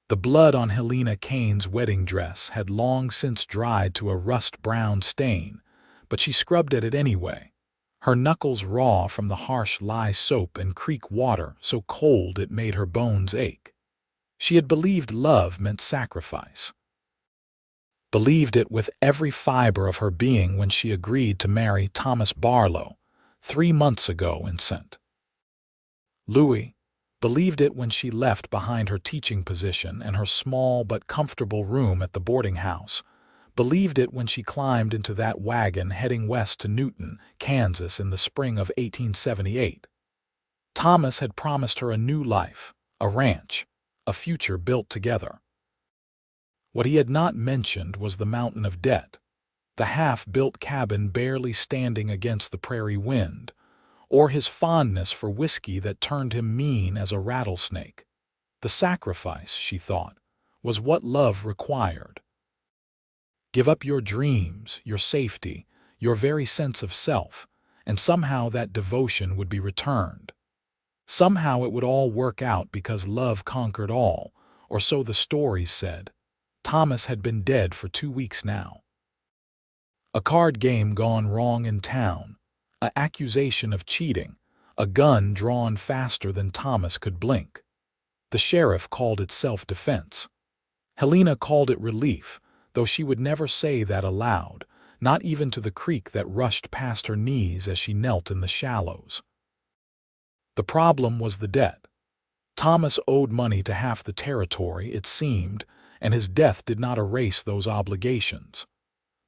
The blood on Helena Kane's wedding dress had long since dried to a rust-brown stain, but she scrubbed at it anyway, her knuckles raw from the harsh lye soap and creek water so cold it made her bones ache. She had believed love meant sacrifice. Believed it with every fiber of her being when she agreed to marry Thomas Barlow 3 months ago in St. Louis. Believed it when she left behind her teaching position and her small but comfortable room at the boarding house. Believed it when she climbed into that wagon heading west to Newton, Kansas in the spring of 1878. Thomas had promised her a new life, a ranch, a future built together. What he had not mentioned was the mountain of debt, the half-built cabin barely standing against the prairie wind, or his fondness for whiskey that turned him mean as a rattlesnake. The sacrifice, she thought, was what love required. Give up your dreams, your safety, your very sense of self, and somehow that devotion would be returned. Somehow it would all work out because love conquered all, or so the stories said. Thomas had been dead for 2 weeks now. A card game gone wrong in town, an accusation of cheating, a gun drawn faster than Thomas could blink. The sheriff called it self-defense. Helena called it relief, though she would never say that aloud, not even to the creek that rushed past her knees as she knelt in the shallows. The problem was the debt. Thomas owed money to half the territory, it seemed, and his death did not erase those obligations.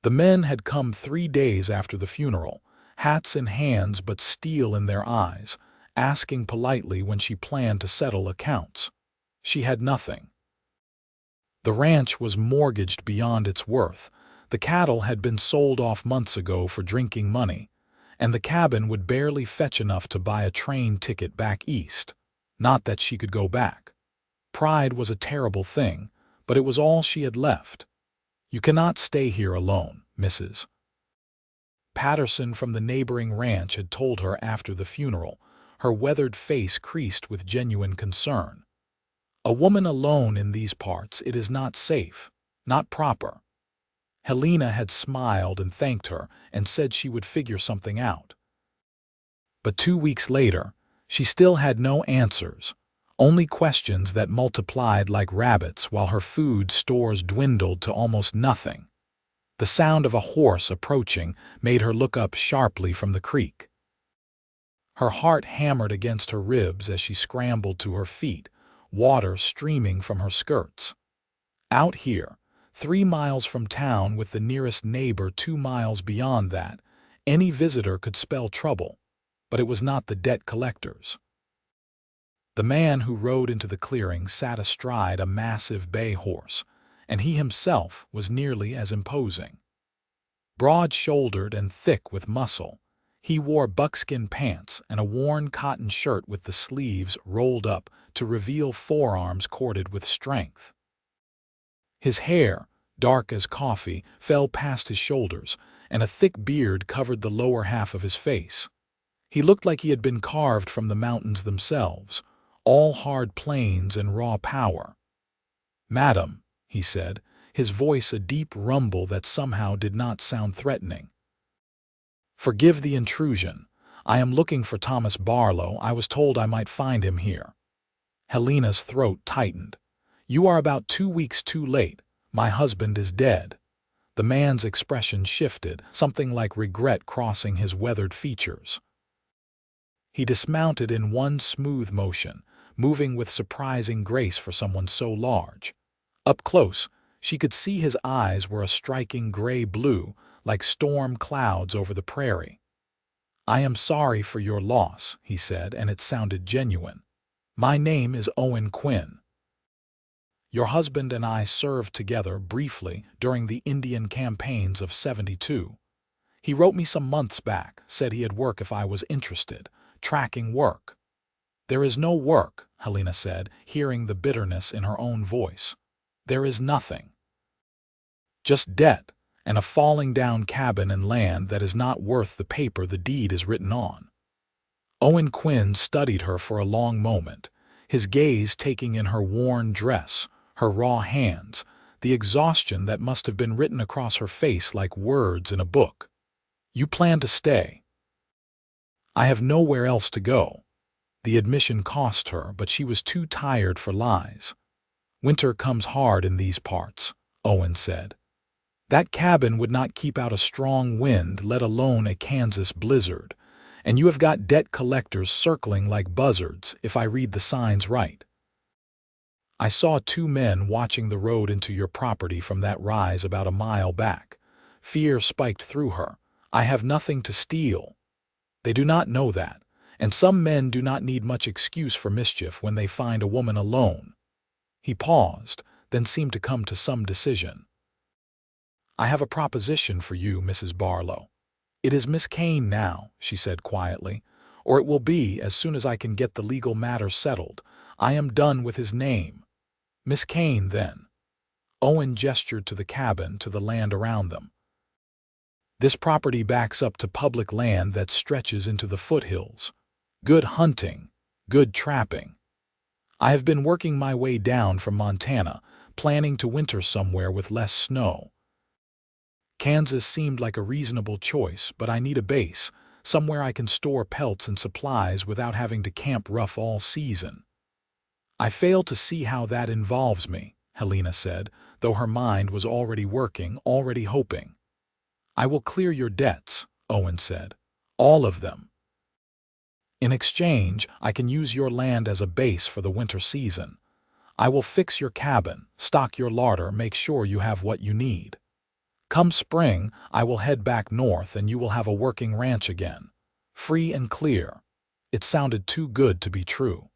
The men had come 3 days after the funeral, hats in hands but steel in their eyes, asking politely when she planned to settle accounts. She had nothing. The ranch was mortgaged beyond its worth, the cattle had been sold off months ago for drinking money, and the cabin would barely fetch enough to buy a train ticket back east. Not that she could go back. Pride was a terrible thing, but it was all she had left. "You cannot stay here alone, Mrs. Patterson from the neighboring ranch had told her after the funeral, her weathered face creased with genuine concern. "A woman alone in these parts, it is not safe, not proper." Helena had smiled and thanked her and said she would figure something out. But 2 weeks later, she still had no answers, only questions that multiplied like rabbits while her food stores dwindled to almost nothing. The sound of a horse approaching made her look up sharply from the creek. Her heart hammered against her ribs as she scrambled to her feet, water streaming from her skirts. Out here, 3 miles from town with the nearest neighbor 2 miles beyond that, any visitor could spell trouble, but it was not the debt collectors. The man who rode into the clearing sat astride a massive bay horse, and he himself was nearly as imposing. Broad-shouldered and thick with muscle, he wore buckskin pants and a worn cotton shirt with the sleeves rolled up to reveal forearms corded with strength. His hair, dark as coffee, fell past his shoulders, and a thick beard covered the lower half of his face. He looked like he had been carved from the mountains themselves, all hard plains and raw power. "Madam," he said, his voice a deep rumble that somehow did not sound threatening. "Forgive the intrusion. I am looking for Thomas Barlow. I was told I might find him here." Helena's throat tightened. "You are about 2 weeks too late. My husband is dead." The man's expression shifted, something like regret crossing his weathered features. He dismounted in one smooth motion, moving with surprising grace for someone so large. Up close, she could see his eyes were a striking gray-blue, like storm clouds over the prairie. "I am sorry for your loss," he said, and it sounded genuine. "My name is Owen Quinn. Your husband and I served together briefly during the Indian campaigns of '72. He wrote me some months back, said he had work if I was interested, tracking work." "There is no work," Helena said, hearing the bitterness in her own voice. "There is nothing. Just debt, and a falling-down cabin and land that is not worth the paper the deed is written on." Owen Quinn studied her for a long moment, his gaze taking in her worn dress, her raw hands, the exhaustion that must have been written across her face like words in a book. "You plan to stay?" "I have nowhere else to go." The admission cost her, but she was too tired for lies. "Winter comes hard in these parts," Owen said. "That cabin would not keep out a strong wind, let alone a Kansas blizzard. And you have got debt collectors circling like buzzards, if I read the signs right." "I saw two men watching the road into your property from that rise about a mile back." Fear spiked through her. "I have nothing to steal." "They do not know that, and some men do not need much excuse for mischief when they find a woman alone." He paused, then seemed to come to some decision. "I have a proposition for you, Mrs. Barlow." "It is Miss Kane now," she said quietly, "or it will be as soon as I can get the legal matter settled. I am done with his name." "Miss Kane, then." Owen gestured to the cabin, to the land around them. "This property backs up to public land that stretches into the foothills. Good hunting, good trapping. I have been working my way down from Montana, planning to winter somewhere with less snow. Kansas seemed like a reasonable choice, but I need a base, somewhere I can store pelts and supplies without having to camp rough all season." "I fail to see how that involves me," Helena said, though her mind was already working, already hoping. "I will clear your debts," Owen said. "All of them. In exchange, I can use your land as a base for the winter season. I will fix your cabin, stock your larder, make sure you have what you need. Come spring, I will head back north and you will have a working ranch again. Free and clear." It sounded too good to be true.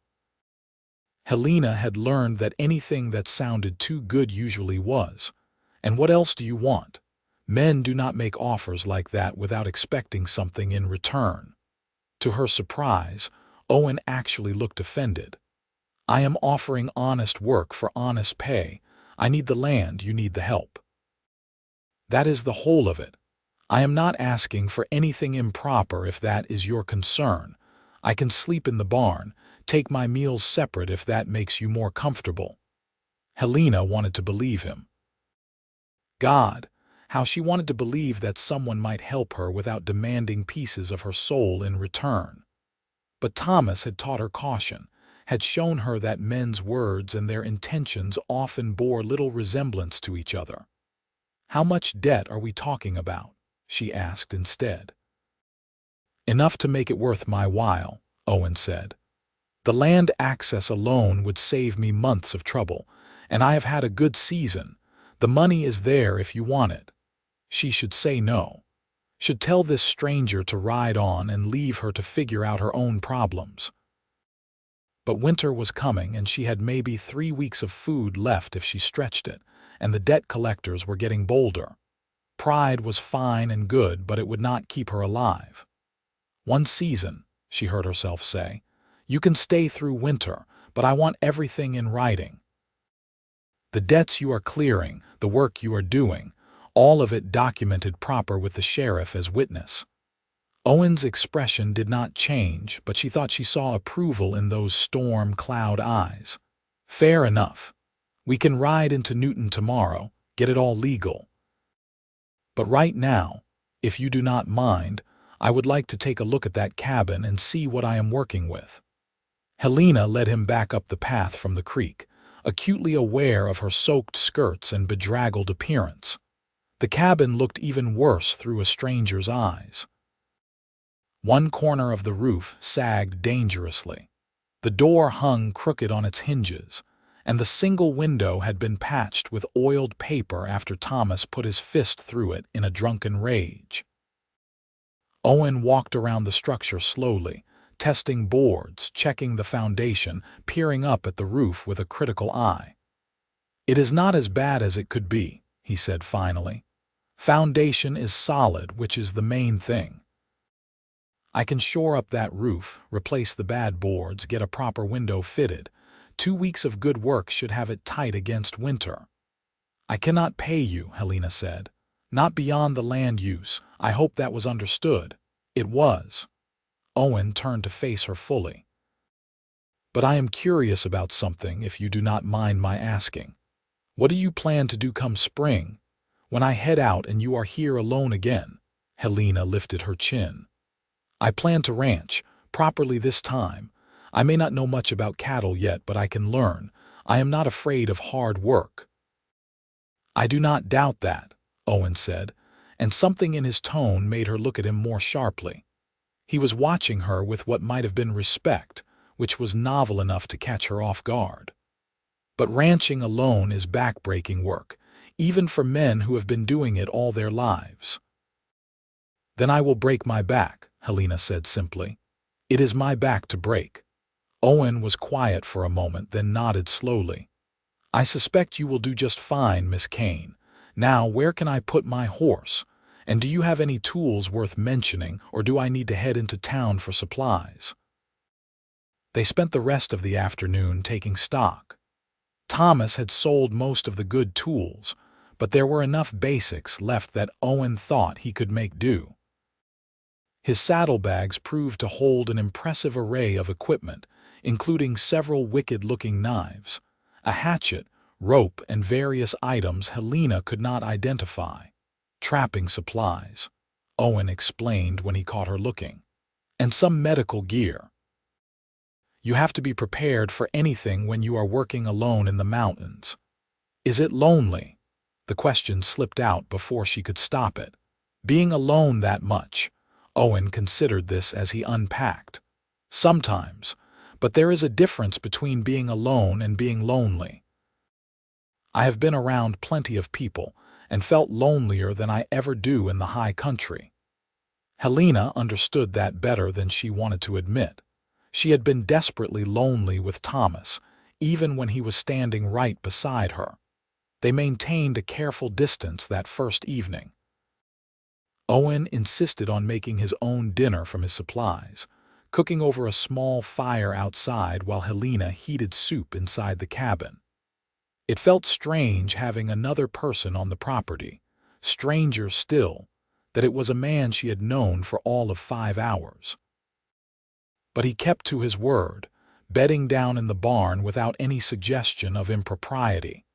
Helena had learned that anything that sounded too good usually was. And what else do you want? Men do not make offers like that without expecting something in return. To her surprise, Owen actually looked offended. "I am offering honest work for honest pay. I need the land, you need the help. That is the whole of it. I am not asking for anything improper if that is your concern. I can sleep in the barn, take my meals separate if that makes you more comfortable." Helena wanted to believe him. God, how she wanted to believe that someone might help her without demanding pieces of her soul in return. But Thomas had taught her caution, had shown her that men's words and their intentions often bore little resemblance to each other. "How much debt are we talking about?" she asked instead. "Enough to make it worth my while," Owen said. "The land access alone would save me months of trouble, and I have had a good season. The money is there if you want it." She should say no. Should tell this stranger to ride on and leave her to figure out her own problems. But winter was coming, and she had maybe 3 weeks of food left if she stretched it, and the debt collectors were getting bolder. Pride was fine and good, but it would not keep her alive. "One season," she heard herself say. "You can stay through winter, but I want everything in writing. The debts you are clearing, the work you are doing, all of it documented proper with the sheriff as witness." Owen's expression did not change, but she thought she saw approval in those storm cloud eyes. "Fair enough. We can ride into Newton tomorrow, get it all legal. But right now, if you do not mind, I would like to take a look at that cabin and see what I am working with." Helena led him back up the path from the creek, acutely aware of her soaked skirts and bedraggled appearance. The cabin looked even worse through a stranger's eyes. One corner of the roof sagged dangerously. The door hung crooked on its hinges, and the single window had been patched with oiled paper after Thomas put his fist through it in a drunken rage. Owen walked around the structure slowly, testing boards, checking the foundation, peering up at the roof with a critical eye. "It is not as bad as it could be," he said finally. "Foundation is solid, which is the main thing. I can shore up that roof, replace the bad boards, get a proper window fitted. 2 weeks of good work should have it tight against winter." "I cannot pay you," Helena said. "Not beyond the land use. I hope that was understood." It was. Owen turned to face her fully. "But I am curious about something, if you do not mind my asking." What do you plan to do come spring, when I head out and you are here alone again? Helena lifted her chin. I plan to ranch, properly this time. I may not know much about cattle yet, but I can learn. I am not afraid of hard work. I do not doubt that, Owen said, and something in his tone made her look at him more sharply. He was watching her with what might have been respect, which was novel enough to catch her off guard. But ranching alone is back-breaking work, even for men who have been doing it all their lives. Then I will break my back, Helena said simply. It is my back to break. Owen was quiet for a moment, then nodded slowly. I suspect you will do just fine, Miss Kane. Now, where can I put my horse? And do you have any tools worth mentioning, or do I need to head into town for supplies? They spent the rest of the afternoon taking stock. Thomas had sold most of the good tools, but there were enough basics left that Owen thought he could make do. His saddlebags proved to hold an impressive array of equipment, including several wicked-looking knives, a hatchet, rope, and various items Helena could not identify. Trapping supplies, Owen explained when he caught her looking, and some medical gear. You have to be prepared for anything when you are working alone in the mountains. Is it lonely? The question slipped out before she could stop it. Being alone that much, Owen considered this as he unpacked. Sometimes, but there is a difference between being alone and being lonely. I have been around plenty of people and felt lonelier than I ever do in the high country. Helena understood that better than she wanted to admit. She had been desperately lonely with Thomas, even when he was standing right beside her. They maintained a careful distance that first evening. Owen insisted on making his own dinner from his supplies, cooking over a small fire outside while Helena heated soup inside the cabin. It felt strange having another person on the property, stranger still, that it was a man she had known for all of 5 hours. But he kept to his word, bedding down in the barn without any suggestion of impropriety.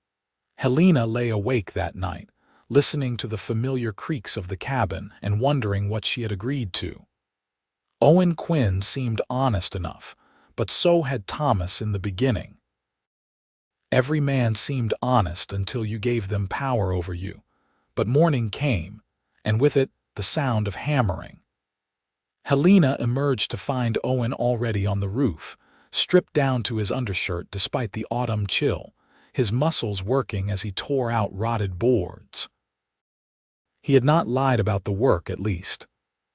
Helena lay awake that night, listening to the familiar creaks of the cabin and wondering what she had agreed to. Owen Quinn seemed honest enough, but so had Thomas in the beginning. Every man seemed honest until you gave them power over you, but morning came, and with it the sound of hammering. Helena emerged to find Owen already on the roof, stripped down to his undershirt despite the autumn chill, his muscles working as he tore out rotted boards. He had not lied about the work, at least.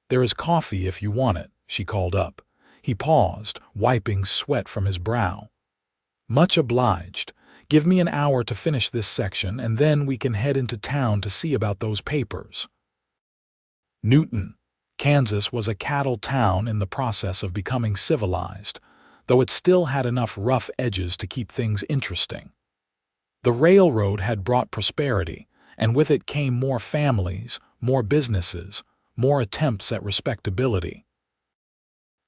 There is coffee if you want it, she called up. He paused, wiping sweat from his brow. Much obliged. Give me an hour to finish this section, and then we can head into town to see about those papers. Newton, Kansas was a cattle town in the process of becoming civilized, though it still had enough rough edges to keep things interesting. The railroad had brought prosperity, and with it came more families, more businesses, more attempts at respectability.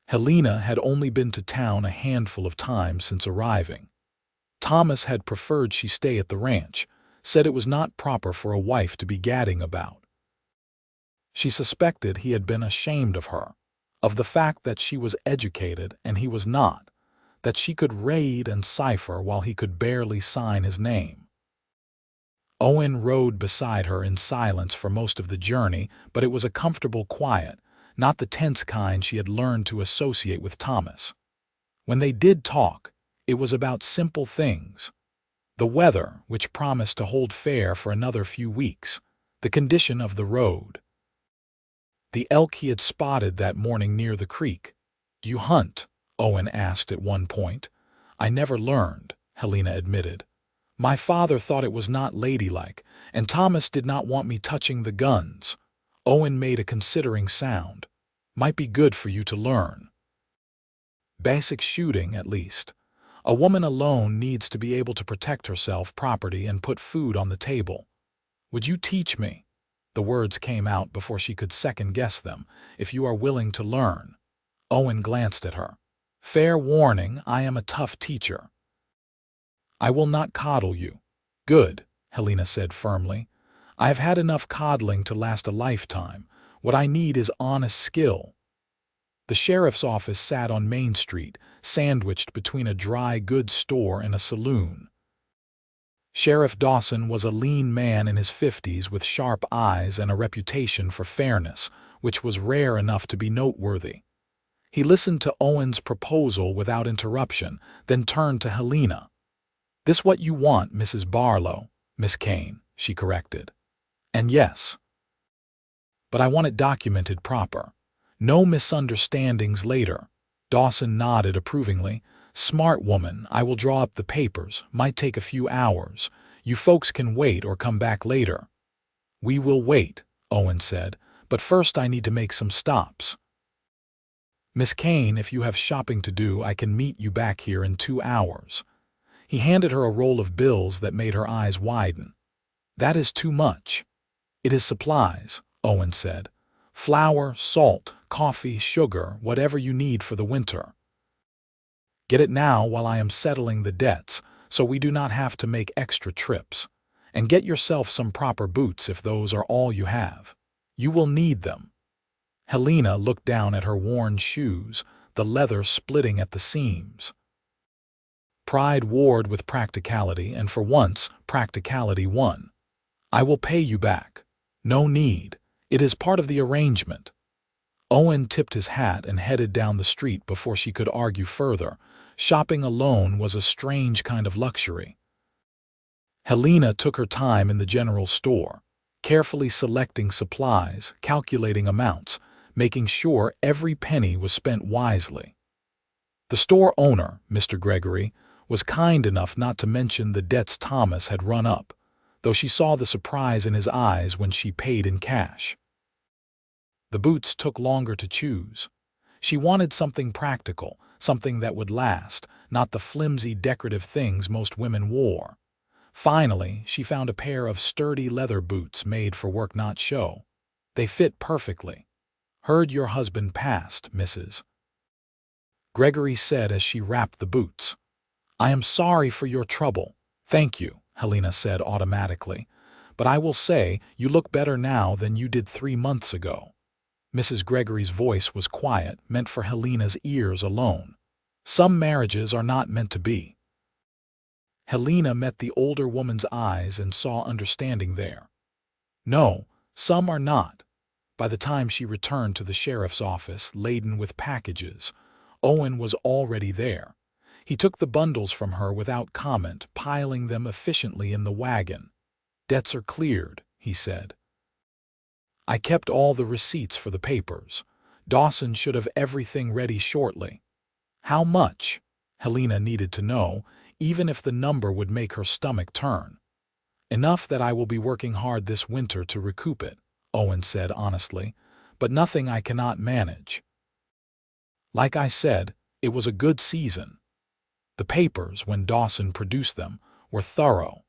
Helena had only been to town a handful of times since arriving. Thomas had preferred she stay at the ranch, said it was not proper for a wife to be gadding about. She suspected he had been ashamed of her, of the fact that she was educated and he was not, that she could read and cipher while he could barely sign his name. Owen rode beside her in silence for most of the journey, but it was a comfortable quiet, not the tense kind she had learned to associate with Thomas. When they did talk, it was about simple things. The weather, which promised to hold fair for another few weeks, the condition of the road. The elk he had spotted that morning near the creek. "Do you hunt?" Owen asked at one point. "I never learned," Helena admitted. "My father thought it was not ladylike, and Thomas did not want me touching the guns." Owen made a considering sound. "Might be good for you to learn. Basic shooting, at least. A woman alone needs to be able to protect herself, property, and put food on the table. Would you teach me?" The words came out before she could second-guess them. "If you are willing to learn." Owen glanced at her. "Fair warning, I am a tough teacher." "I will not coddle you." "Good," Helena said firmly. "I have had enough coddling to last a lifetime. What I need is honest skill." The sheriff's office sat on Main Street, sandwiched between a dry goods store and a saloon. Sheriff Dawson was a lean man in his 50s with sharp eyes and a reputation for fairness, which was rare enough to be noteworthy. He listened to Owen's proposal without interruption, then turned to Helena. "This what you want, Mrs. Barlow, Miss Kane," she corrected. "And yes. But I want it documented proper. No misunderstandings later." Dawson nodded approvingly. "Smart woman, I will draw up the papers. Might take a few hours. You folks can wait or come back later." "We will wait," Owen said, "but first I need to make some stops. Miss Kane, if you have shopping to do, I can meet you back here in 2 hours." He handed her a roll of bills that made her eyes widen. "That is too much." "It is supplies," Owen said. "Flour, salt, coffee, sugar, whatever you need for the winter. Get it now while I am settling the debts, so we do not have to make extra trips. And get yourself some proper boots if those are all you have. You will need them." Helena looked down at her worn shoes, the leather splitting at the seams. Pride warred with practicality, and for once, practicality won. "I will pay you back. No need. It is part of the arrangement." Owen tipped his hat and headed down the street before she could argue further. Shopping alone was a strange kind of luxury. Helena took her time in the general store, carefully selecting supplies, calculating amounts, making sure every penny was spent wisely. The store owner, Mr. Gregory, was kind enough not to mention the debts Thomas had run up, though she saw the surprise in his eyes when she paid in cash. The boots took longer to choose. She wanted something practical, something that would last, not the flimsy decorative things most women wore. Finally, she found a pair of sturdy leather boots made for work not show. They fit perfectly. "Heard your husband passed, Mrs. Gregory said as she wrapped the boots. "I am sorry for your trouble." "Thank you," Helena said automatically. "But I will say you look better now than you did 3 months ago." Mrs. Gregory's voice was quiet, meant for Helena's ears alone. "Some marriages are not meant to be." Helena met the older woman's eyes and saw understanding there. "No, some are not." By the time she returned to the sheriff's office, laden with packages, Owen was already there. He took the bundles from her without comment, piling them efficiently in the wagon. "Debts are cleared," he said. "I kept all the receipts for the papers. Dawson should have everything ready shortly." "How much?" Helena needed to know, even if the number would make her stomach turn. "Enough that I will be working hard this winter to recoup it," Owen said honestly, "but nothing I cannot manage." Like I said, it was a good season. The papers, when Dawson produced them, were thorough.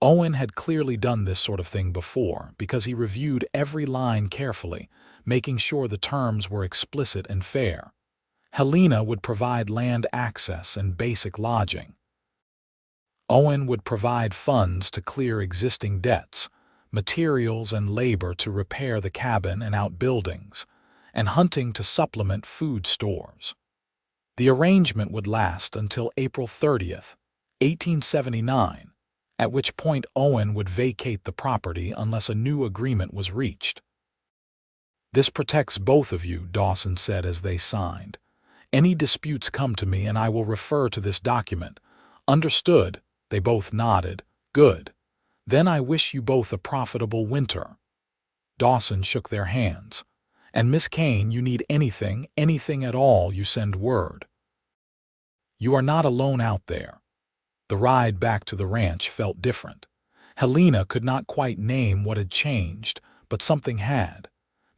Owen had clearly done this sort of thing before because he reviewed every line carefully, making sure the terms were explicit and fair. Helena would provide land access and basic lodging. Owen would provide funds to clear existing debts, materials and labor to repair the cabin and outbuildings, and hunting to supplement food stores. The arrangement would last until April 30th, 1879, at which point Owen would vacate the property unless a new agreement was reached. "This protects both of you," Dawson said as they signed. "Any disputes come to me and I will refer to this document." "Understood," they both nodded. "Good. Then I wish you both a profitable winter." Dawson shook their hands. "And Miss Kane, you need anything at all, you send word. You are not alone out there." The ride back to the ranch felt different. Helena could not quite name what had changed, but something had.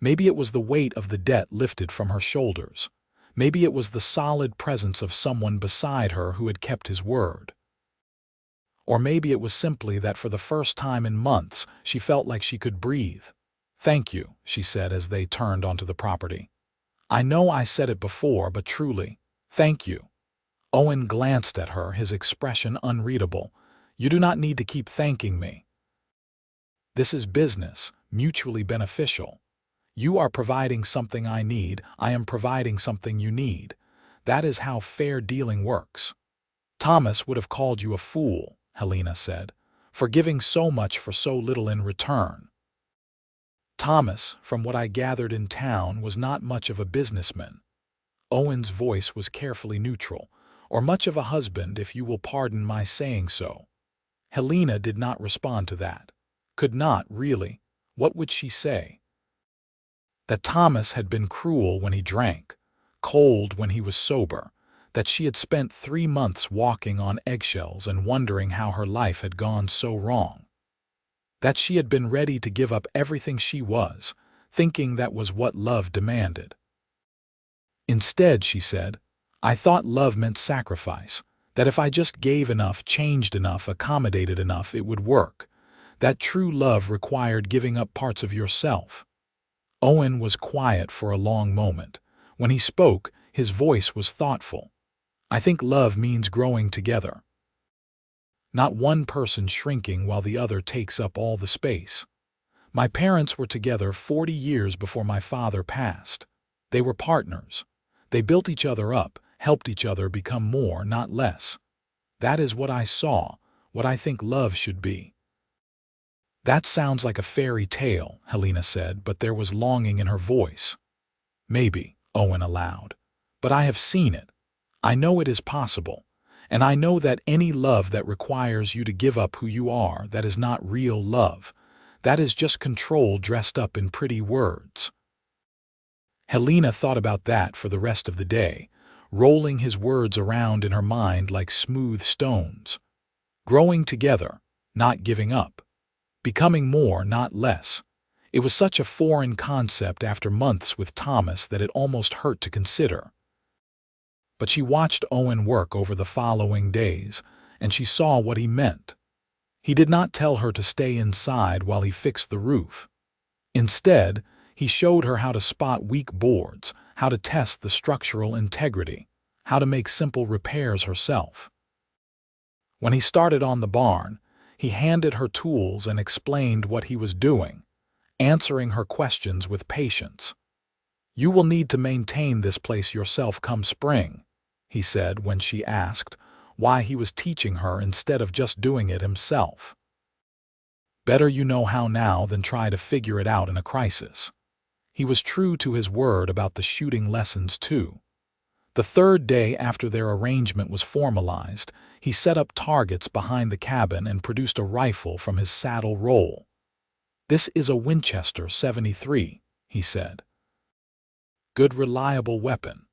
Maybe it was the weight of the debt lifted from her shoulders. Maybe it was the solid presence of someone beside her who had kept his word. Or maybe it was simply that for the first time in months she felt like she could breathe. "Thank you," she said as they turned onto the property. "I know I said it before, but truly, thank you." Owen glanced at her, his expression unreadable. "You do not need to keep thanking me. This is business, mutually beneficial. You are providing something I need, I am providing something you need. That is how fair dealing works. Thomas would have called you a fool, Helena said, for giving so much for so little in return. Thomas, from what I gathered in town, was not much of a businessman. Owen's voice was carefully neutral, or much of a husband, if you will pardon my saying so. Helena did not respond to that. Could not, really. What would she say? That Thomas had been cruel when he drank, cold when he was sober, that she had spent 3 months walking on eggshells and wondering how her life had gone so wrong. That she had been ready to give up everything she was, thinking that was what love demanded. Instead, she said, I thought love meant sacrifice, that if I just gave enough, changed enough, accommodated enough, it would work, that true love required giving up parts of yourself. Owen was quiet for a long moment. When he spoke, his voice was thoughtful. I think love means growing together. Not one person shrinking while the other takes up all the space. My parents were together 40 years before my father passed. They were partners. They built each other up, helped each other become more, not less. That is what I saw, what I think love should be. That sounds like a fairy tale, Helena said, but there was longing in her voice. Maybe, Owen allowed. But I have seen it. I know it is possible. And I know that any love that requires you to give up who you are, that is not real love. That is just control dressed up in pretty words. Helena thought about that for the rest of the day, rolling his words around in her mind like smooth stones. Growing together, not giving up. Becoming more, not less. It was such a foreign concept after months with Thomas that it almost hurt to consider. But she watched Owen work over the following days, and she saw what he meant. He did not tell her to stay inside while he fixed the roof. Instead, he showed her how to spot weak boards, how to test the structural integrity, how to make simple repairs herself. When he started on the barn, he handed her tools and explained what he was doing, answering her questions with patience. You will need to maintain this place yourself come spring, he said when she asked why he was teaching her instead of just doing it himself. Better you know how now than try to figure it out in a crisis. He was true to his word about the shooting lessons too. The third day after their arrangement was formalized, he set up targets behind the cabin and produced a rifle from his saddle roll. This is a Winchester 73, he said. Good, reliable weapon.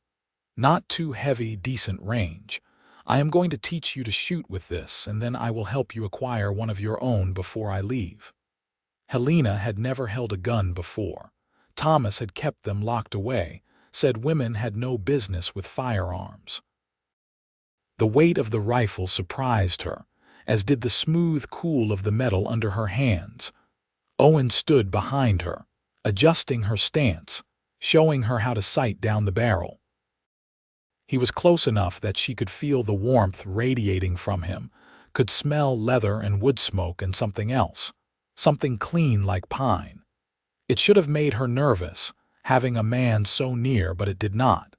Not too heavy, decent range. I am going to teach you to shoot with this, and then I will help you acquire one of your own before I leave. Helena had never held a gun before. Thomas had kept them locked away, said women had no business with firearms. The weight of the rifle surprised her, as did the smooth cool of the metal under her hands. Owen stood behind her, adjusting her stance, showing her how to sight down the barrel. He was close enough that she could feel the warmth radiating from him, could smell leather and wood smoke and something else, something clean like pine. It should have made her nervous, having a man so near, but it did not.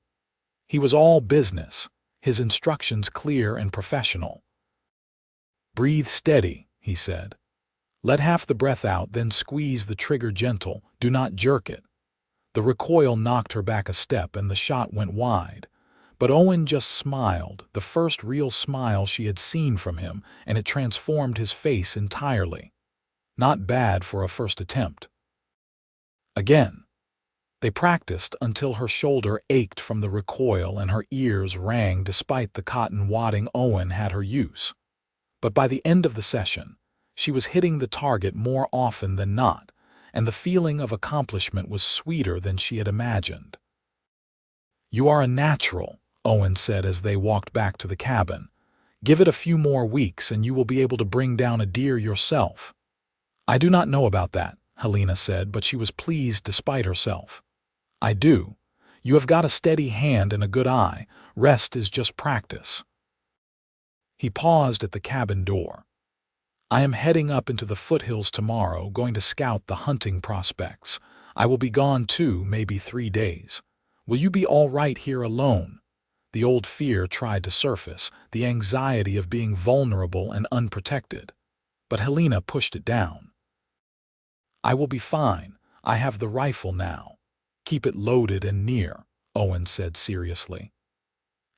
He was all business, his instructions clear and professional. Breathe steady, he said. Let half the breath out, then squeeze the trigger gentle, do not jerk it. The recoil knocked her back a step and the shot went wide. But Owen just smiled, the first real smile she had seen from him, and it transformed his face entirely. Not bad for a first attempt. Again. They practiced until her shoulder ached from the recoil and her ears rang despite the cotton wadding Owen had her use. But by the end of the session, she was hitting the target more often than not, and the feeling of accomplishment was sweeter than she had imagined. You are a natural, Owen said as they walked back to the cabin. Give it a few more weeks and you will be able to bring down a deer yourself. I do not know about that, Helena said, but she was pleased despite herself. I do. You have got a steady hand and a good eye. Rest is just practice. He paused at the cabin door. I am heading up into the foothills tomorrow, going to scout the hunting prospects. I will be gone 2, maybe 3 days. Will you be all right here alone?" The old fear tried to surface, the anxiety of being vulnerable and unprotected. But Helena pushed it down. "I will be fine. I have the rifle now. Keep it loaded and near," Owen said seriously.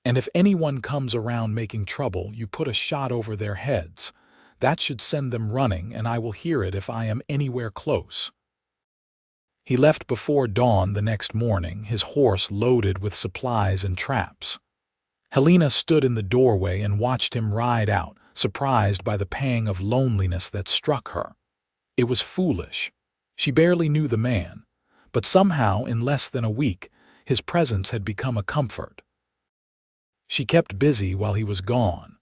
"And if anyone comes around making trouble, you put a shot over their heads. That should send them running, and I will hear it if I am anywhere close." He left before dawn the next morning, his horse loaded with supplies and traps. Helena stood in the doorway and watched him ride out, surprised by the pang of loneliness that struck her. It was foolish. She barely knew the man, but somehow, in less than a week, his presence had become a comfort. She kept busy while he was gone.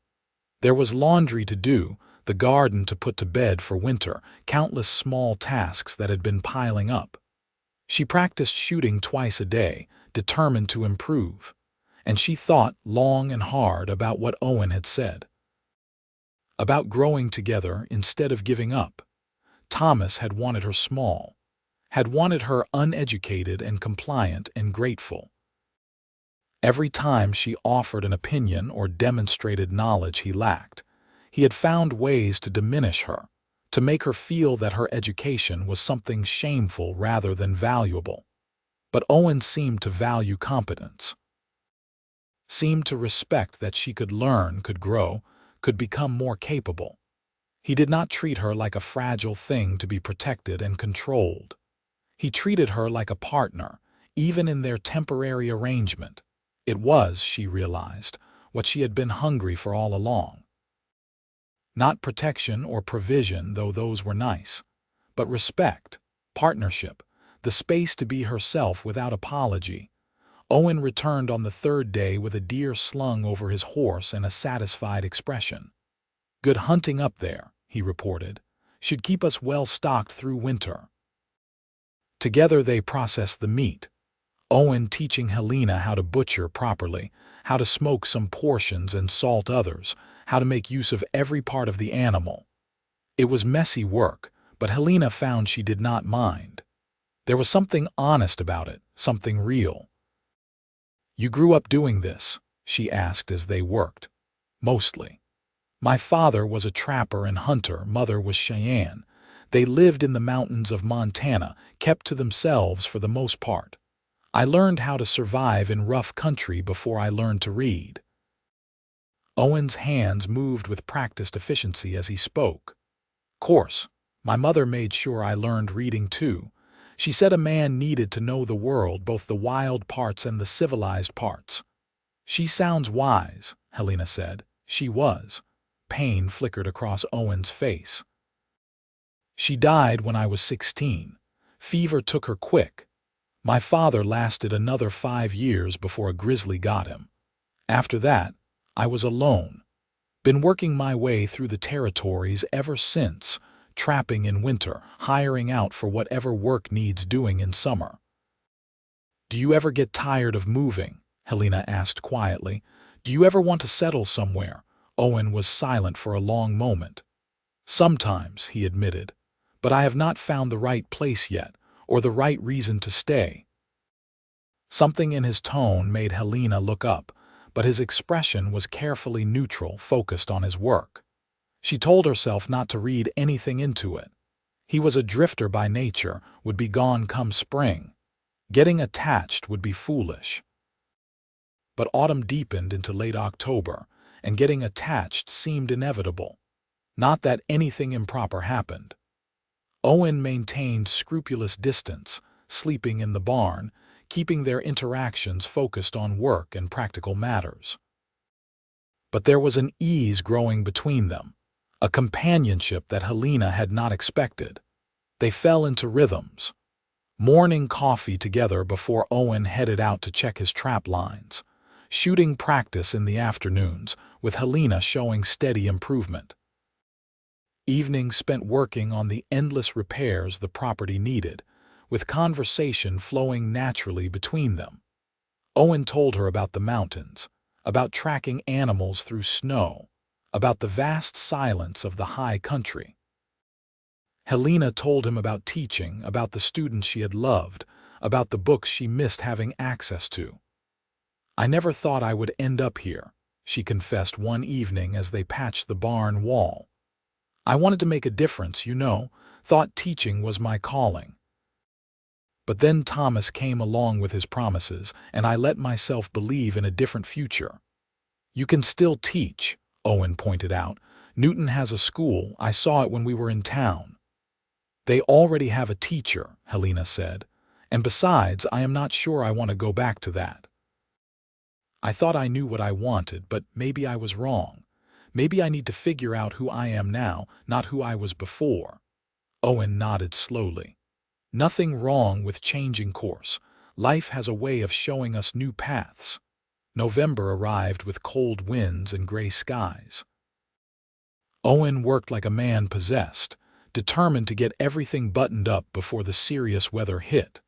There was laundry to do, the garden to put to bed for winter, countless small tasks that had been piling up. She practiced shooting twice a day, determined to improve, and she thought long and hard about what Owen had said. About growing together instead of giving up. Thomas had wanted her small, had wanted her uneducated and compliant and grateful. Every time she offered an opinion or demonstrated knowledge he lacked, he had found ways to diminish her, to make her feel that her education was something shameful rather than valuable. But Owen seemed to value competence, seemed to respect that she could learn, could grow, could become more capable. He did not treat her like a fragile thing to be protected and controlled. He treated her like a partner, even in their temporary arrangement. It was, she realized, what she had been hungry for all along. Not protection or provision, though those were nice, but respect, partnership, the space to be herself without apology. Owen returned on the 3rd day with a deer slung over his horse and a satisfied expression. "Good hunting up there," he reported. "Should keep us well stocked through winter." Together they processed the meat, Owen teaching Helena how to butcher properly, how to smoke some portions and salt others, how to make use of every part of the animal. It was messy work, but Helena found she did not mind. There was something honest about it, something real. "You grew up doing this?" she asked as they worked. "Mostly. My father was a trapper and hunter, mother was Cheyenne. They lived in the mountains of Montana, kept to themselves for the most part. I learned how to survive in rough country before I learned to read." Owen's hands moved with practiced efficiency as he spoke. "Course, my mother made sure I learned reading too. She said a man needed to know the world, both the wild parts and the civilized parts." "She sounds wise," Helena said. She was. Pain flickered across Owen's face. "She died when I was 16. Fever took her quick. My father lasted another 5 years before a grizzly got him. After that, I was alone. Been working my way through the territories ever since, trapping in winter, hiring out for whatever work needs doing in summer." "Do you ever get tired of moving?" Helena asked quietly. "Do you ever want to settle somewhere?" Owen was silent for a long moment. "Sometimes," he admitted, "but I have not found the right place yet, or the right reason to stay." Something in his tone made Helena look up, but his expression was carefully neutral, focused on his work. She told herself not to read anything into it. He was a drifter by nature, would be gone come spring. Getting attached would be foolish. But autumn deepened into late October, and getting attached seemed inevitable. Not that anything improper happened. Owen maintained scrupulous distance, sleeping in the barn, keeping their interactions focused on work and practical matters. But there was an ease growing between them, a companionship that Helena had not expected. They fell into rhythms. Morning coffee together before Owen headed out to check his trap lines. Shooting practice in the afternoons, with Helena showing steady improvement. Evenings spent working on the endless repairs the property needed, with conversation flowing naturally between them. Owen told her about the mountains, about tracking animals through snow, about the vast silence of the high country. Helena told him about teaching, about the students she had loved, about the books she missed having access to. "I never thought I would end up here," she confessed one evening as they patched the barn wall. "I wanted to make a difference, thought teaching was my calling. But then Thomas came along with his promises, and I let myself believe in a different future." "You can still teach," Owen pointed out. "Newton has a school. I saw it when we were in town." "They already have a teacher," Helena said. "And besides, I am not sure I want to go back to that. I thought I knew what I wanted, but maybe I was wrong. Maybe I need to figure out who I am now, not who I was before." Owen nodded slowly. "Nothing wrong with changing course. Life has a way of showing us new paths." November arrived with cold winds and gray skies. Owen worked like a man possessed, determined to get everything buttoned up before the serious weather hit.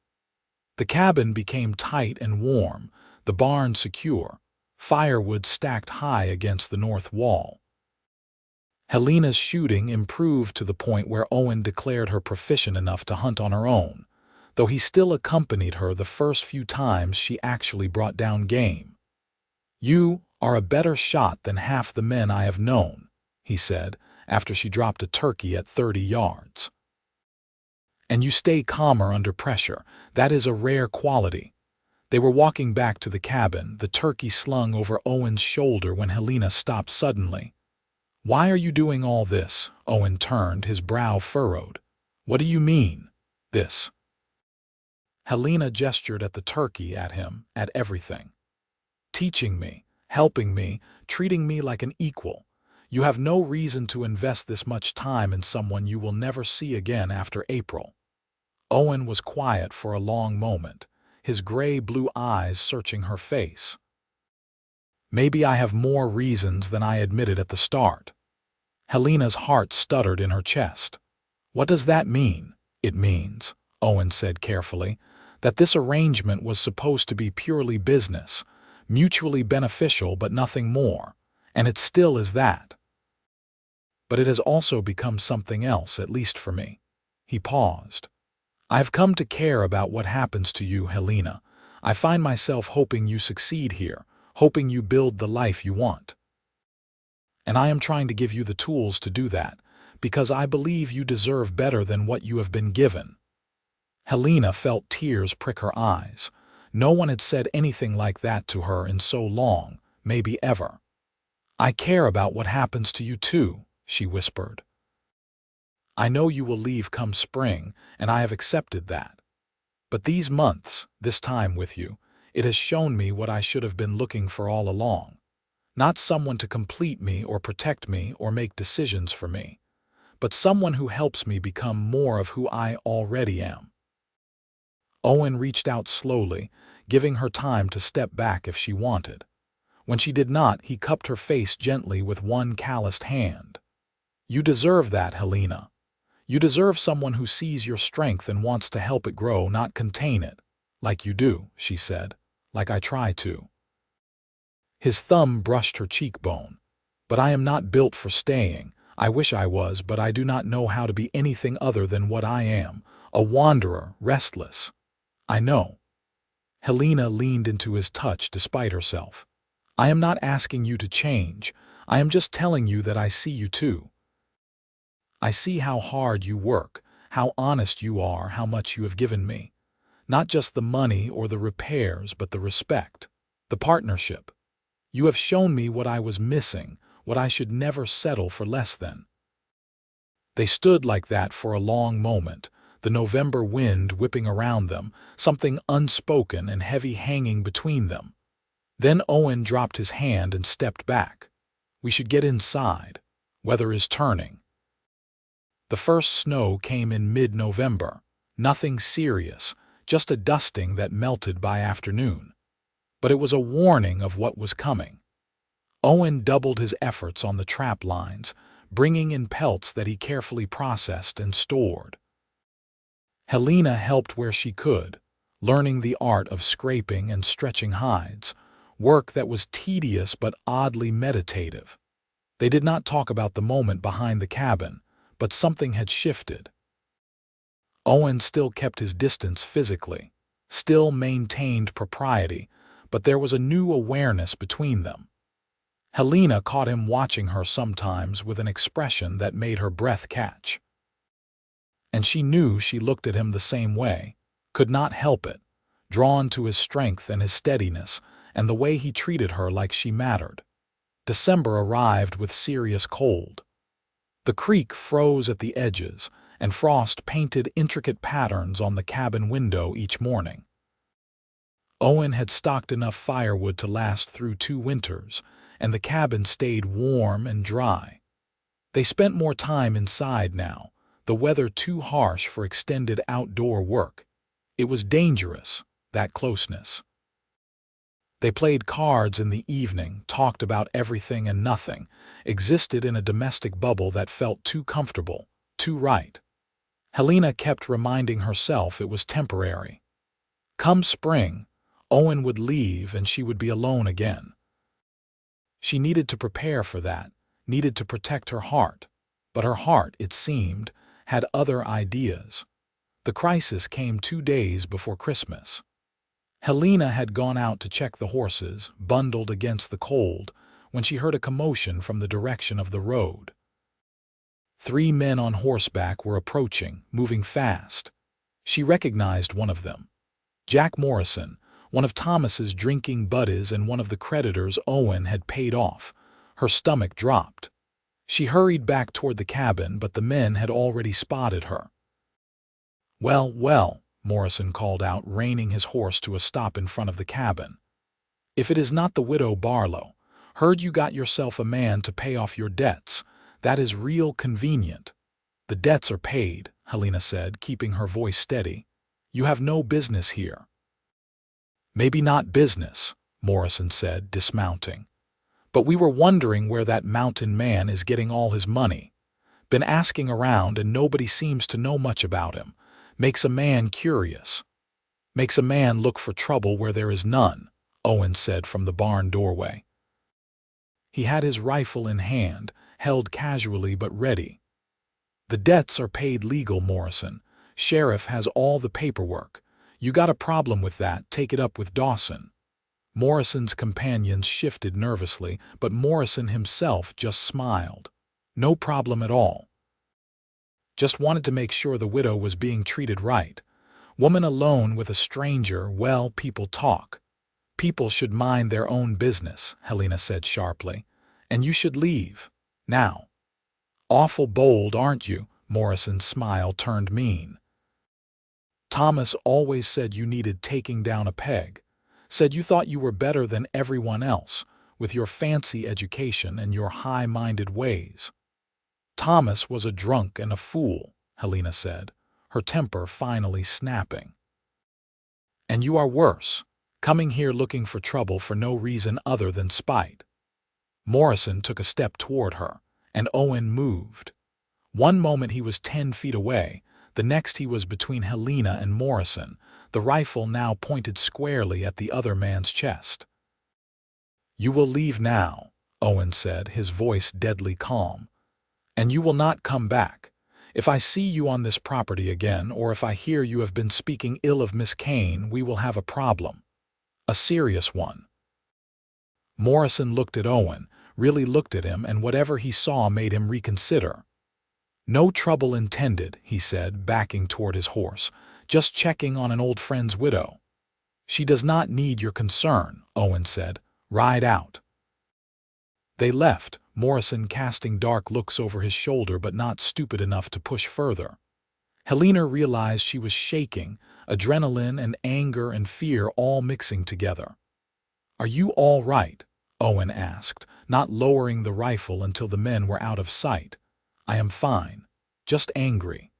The cabin became tight and warm, the barn secure, firewood stacked high against the north wall. Helena's shooting improved to the point where Owen declared her proficient enough to hunt on her own, though he still accompanied her the first few times she actually brought down game. "You are a better shot than half the men I have known," he said, after she dropped a turkey at 30 yards. "And you stay calmer under pressure. That is a rare quality." They were walking back to the cabin, the turkey slung over Owen's shoulder when Helena stopped suddenly. "Why are you doing all this?" Owen turned, his brow furrowed. "What do you mean, this?" Helena gestured at the turkey, at him, at everything. "Teaching me, helping me, treating me like an equal. You have no reason to invest this much time in someone you will never see again after April." Owen was quiet for a long moment, his gray-blue eyes searching her face. "Maybe I have more reasons than I admitted at the start." Helena's heart stuttered in her chest. "What does that mean?" "It means," Owen said carefully, "that this arrangement was supposed to be purely business, mutually beneficial but nothing more, and it still is that. But it has also become something else, at least for me." He paused. "I've come to care about what happens to you, Helena. I find myself hoping you succeed here, hoping you build the life you want. And I am trying to give you the tools to do that, because I believe you deserve better than what you have been given." Helena felt tears prick her eyes. No one had said anything like that to her in so long, maybe ever. "I care about what happens to you too," she whispered. "I know you will leave come spring, and I have accepted that. But these months, this time with you, it has shown me what I should have been looking for all along. Not someone to complete me or protect me or make decisions for me, but someone who helps me become more of who I already am." Owen reached out slowly, giving her time to step back if she wanted. When she did not, he cupped her face gently with one calloused hand. "You deserve that, Helena. You deserve someone who sees your strength and wants to help it grow, not contain it. Like you do," she said, "like I try to." His thumb brushed her cheekbone. "But I am not built for staying. I wish I was, but I do not know how to be anything other than what I am, a wanderer, restless." "I know." Helena leaned into his touch despite herself. "I am not asking you to change. I am just telling you that I see you too. I see how hard you work, how honest you are, how much you have given me. Not just the money or the repairs, but the respect, the partnership. You have shown me what I was missing, what I should never settle for less than." They stood like that for a long moment, the November wind whipping around them, something unspoken and heavy hanging between them. Then Owen dropped his hand and stepped back. "We should get inside. Weather is turning." The first snow came in mid-November. Nothing serious, just a dusting that melted by afternoon. But it was a warning of what was coming. Owen doubled his efforts on the trap lines, bringing in pelts that he carefully processed and stored. Helena helped where she could, learning the art of scraping and stretching hides, work that was tedious but oddly meditative. They did not talk about the moment behind the cabin, but something had shifted. Owen still kept his distance physically, still maintained propriety, but there was a new awareness between them. Helena caught him watching her sometimes with an expression that made her breath catch. And she knew she looked at him the same way, could not help it, drawn to his strength and his steadiness, and the way he treated her like she mattered. December arrived with serious cold. The creek froze at the edges, and frost painted intricate patterns on the cabin window each morning. Owen had stocked enough firewood to last through 2 winters, and the cabin stayed warm and dry. They spent more time inside now, the weather too harsh for extended outdoor work. It was dangerous, that closeness. They played cards in the evening, talked about everything and nothing, existed in a domestic bubble that felt too comfortable, too right. Helena kept reminding herself it was temporary. Come spring, Owen would leave and she would be alone again. She needed to prepare for that, needed to protect her heart. But her heart, it seemed, had other ideas. The crisis came 2 days before Christmas. Helena had gone out to check the horses, bundled against the cold, when she heard a commotion from the direction of the road. 3 men on horseback were approaching, moving fast. She recognized one of them. Jack Morrison, one of Thomas's drinking buddies and one of the creditors Owen had paid off. Her stomach dropped. She hurried back toward the cabin, but the men had already spotted her. "Well, well," Morrison called out, reining his horse to a stop in front of the cabin. "If it is not the widow Barlow, heard you got yourself a man to pay off your debts. That is real convenient." "The debts are paid," Helena said, keeping her voice steady. "You have no business here." "Maybe not business," Morrison said, dismounting. "But we were wondering where that mountain man is getting all his money. Been asking around and nobody seems to know much about him. Makes a man curious. Makes a man look for trouble where there is none," Owen said from the barn doorway. He had his rifle in hand, held casually but ready. "The debts are paid legal, Morrison. Sheriff has all the paperwork. You got a problem with that, take it up with Dawson." Morrison's companions shifted nervously, but Morrison himself just smiled. "No problem at all. Just wanted to make sure the widow was being treated right. Woman alone with a stranger, well, people talk. People should mind their own business," Helena said sharply. "And you should leave. Now." "Awful bold, aren't you?" Morrison's smile turned mean. "Thomas always said you needed taking down a peg. Said you thought you were better than everyone else, with your fancy education and your high-minded ways." "Thomas was a drunk and a fool," Helena said, her temper finally snapping. "And you are worse, coming here looking for trouble for no reason other than spite." Morrison took a step toward her, and Owen moved. One moment he was 10 feet away, the next he was between Helena and Morrison, the rifle now pointed squarely at the other man's chest. "You will leave now," Owen said, his voice deadly calm. "And you will not come back. If I see you on this property again, or if I hear you have been speaking ill of Miss Kane, we will have a problem. A serious one." Morrison looked at Owen, really looked at him, and whatever he saw made him reconsider. "No trouble intended," he said, backing toward his horse. "Just checking on an old friend's widow." "She does not need your concern," Owen said. "Ride out." They left, Morrison casting dark looks over his shoulder but not stupid enough to push further. Helena realized she was shaking, adrenaline and anger and fear all mixing together. "Are you all right?" Owen asked, not lowering the rifle until the men were out of sight. "I am fine. Just angry.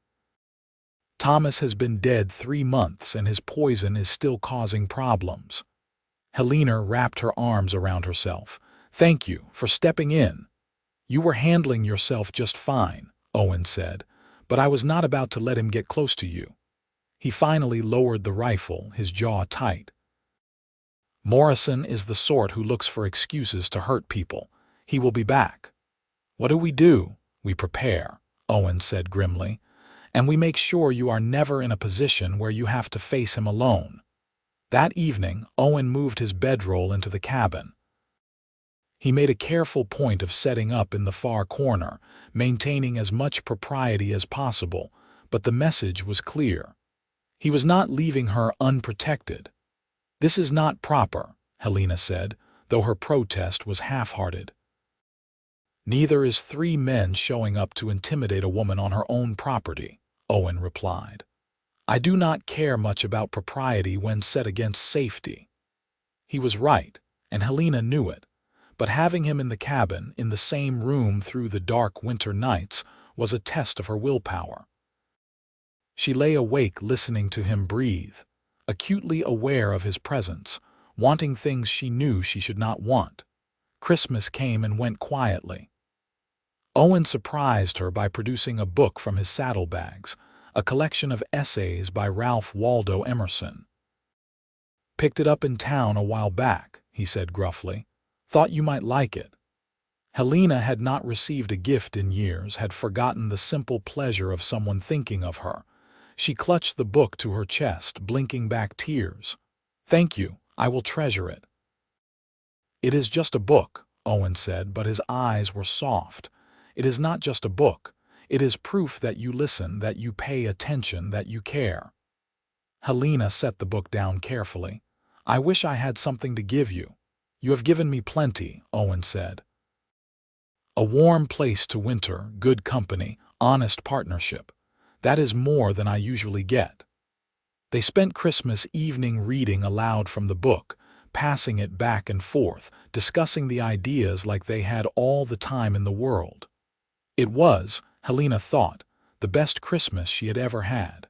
Thomas has been dead 3 months and his poison is still causing problems." Helena wrapped her arms around herself. "Thank you for stepping in." "You were handling yourself just fine," Owen said, "but I was not about to let him get close to you." He finally lowered the rifle, his jaw tight. "Morrison is the sort who looks for excuses to hurt people. He will be back." What do? We prepare, Owen said grimly, and we make sure you are never in a position where you have to face him alone. That evening, Owen moved his bedroll into the cabin. He made a careful point of setting up in the far corner, maintaining as much propriety as possible, but the message was clear. He was not leaving her unprotected. "This is not proper," Helena said, though her protest was half-hearted. "Neither is 3 men showing up to intimidate a woman on her own property," Owen replied. "I do not care much about propriety when set against safety." He was right, and Helena knew it, but having him in the cabin, in the same room through the dark winter nights, was a test of her willpower. She lay awake listening to him breathe, acutely aware of his presence, wanting things she knew she should not want. Christmas came and went quietly. Owen surprised her by producing a book from his saddlebags, a collection of essays by Ralph Waldo Emerson. "Picked it up in town a while back," he said gruffly. "Thought you might like it." Helena had not received a gift in years, had forgotten the simple pleasure of someone thinking of her. She clutched the book to her chest, blinking back tears. "Thank you, I will treasure it." "It is just a book," Owen said, but his eyes were soft. "It is not just a book. It is proof that you listen, that you pay attention, that you care." Helena set the book down carefully. "I wish I had something to give you." "You have given me plenty," Owen said. "A warm place to winter, good company, honest partnership. That is more than I usually get." They spent Christmas evening reading aloud from the book, passing it back and forth, discussing the ideas like they had all the time in the world. It was, Helena thought, the best Christmas she had ever had.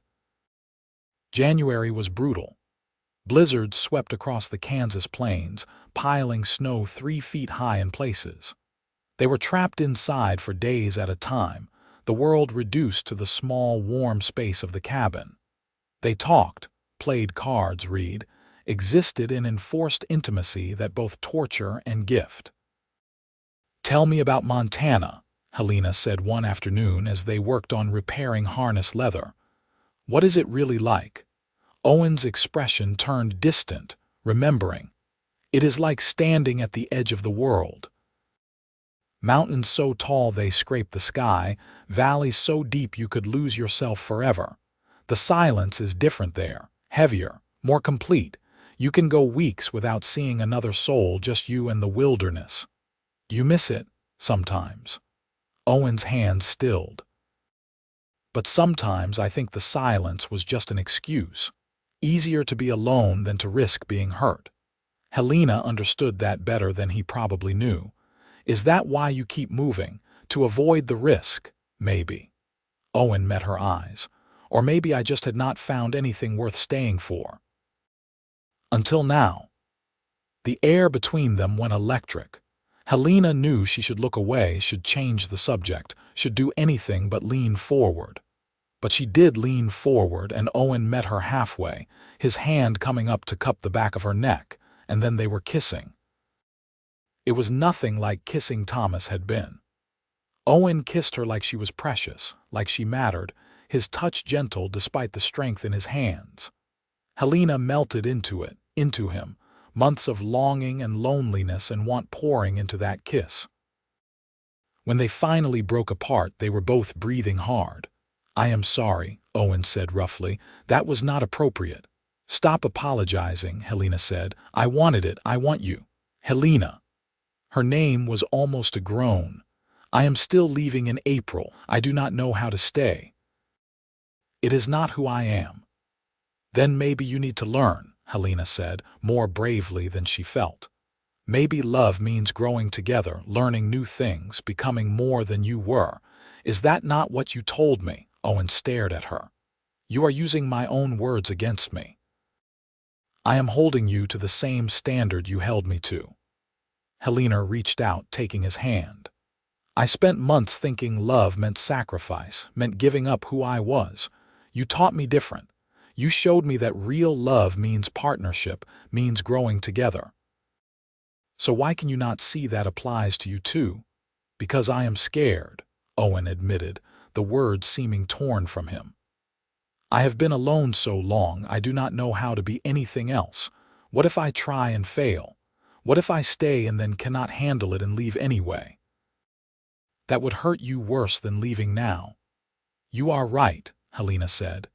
January was brutal. Blizzards swept across the Kansas plains, piling snow 3 feet high in places. They were trapped inside for days at a time, the world reduced to the small, warm space of the cabin. They talked, played cards, existed in enforced intimacy that both torture and gift. "Tell me about Montana," Helena said one afternoon as they worked on repairing harness leather. "What is it really like?" Owen's expression turned distant, remembering. "It is like standing at the edge of the world. Mountains so tall they scrape the sky, valleys so deep you could lose yourself forever. The silence is different there, heavier, more complete. You can go weeks without seeing another soul, just you and the wilderness. You miss it, sometimes." Owen's hand stilled. "But sometimes I think the silence was just an excuse. Easier to be alone than to risk being hurt." Helena understood that better than he probably knew. "Is that why you keep moving? To avoid the risk?" "Maybe." Owen met her eyes. "Or maybe I just had not found anything worth staying for. Until now." The air between them went electric. Helena knew she should look away, should change the subject, should do anything but lean forward. But she did lean forward, and Owen met her halfway, his hand coming up to cup the back of her neck, and then they were kissing. It was nothing like kissing Thomas had been. Owen kissed her like she was precious, like she mattered, his touch gentle despite the strength in his hands. Helena melted into him, months of longing and loneliness and want pouring into that kiss. When they finally broke apart, they were both breathing hard. "I am sorry," Owen said roughly. "That was not appropriate." "Stop apologizing," Helena said. "I wanted it. I want you." "Helena." Her name was almost a groan. "I am still leaving in April. I do not know how to stay." "It is not who I am." "Then maybe you need to learn," Helena said, more bravely than she felt. "Maybe love means growing together, learning new things, becoming more than you were." "Is that not what you told me?" Owen stared at her. "You are using my own words against me." "I am holding you to the same standard you held me to." Helena reached out, taking his hand. "I spent months thinking love meant sacrifice, meant giving up who I was. You taught me different. You showed me that real love means partnership, means growing together. So why can you not see that applies to you too?" Because I am scared, Owen admitted, the words seeming torn from him. I have been alone so long I do not know how to be anything else. What if I try and fail? What if I stay and then cannot handle it and leave anyway? That would hurt you worse than leaving now. You are right, Helena said.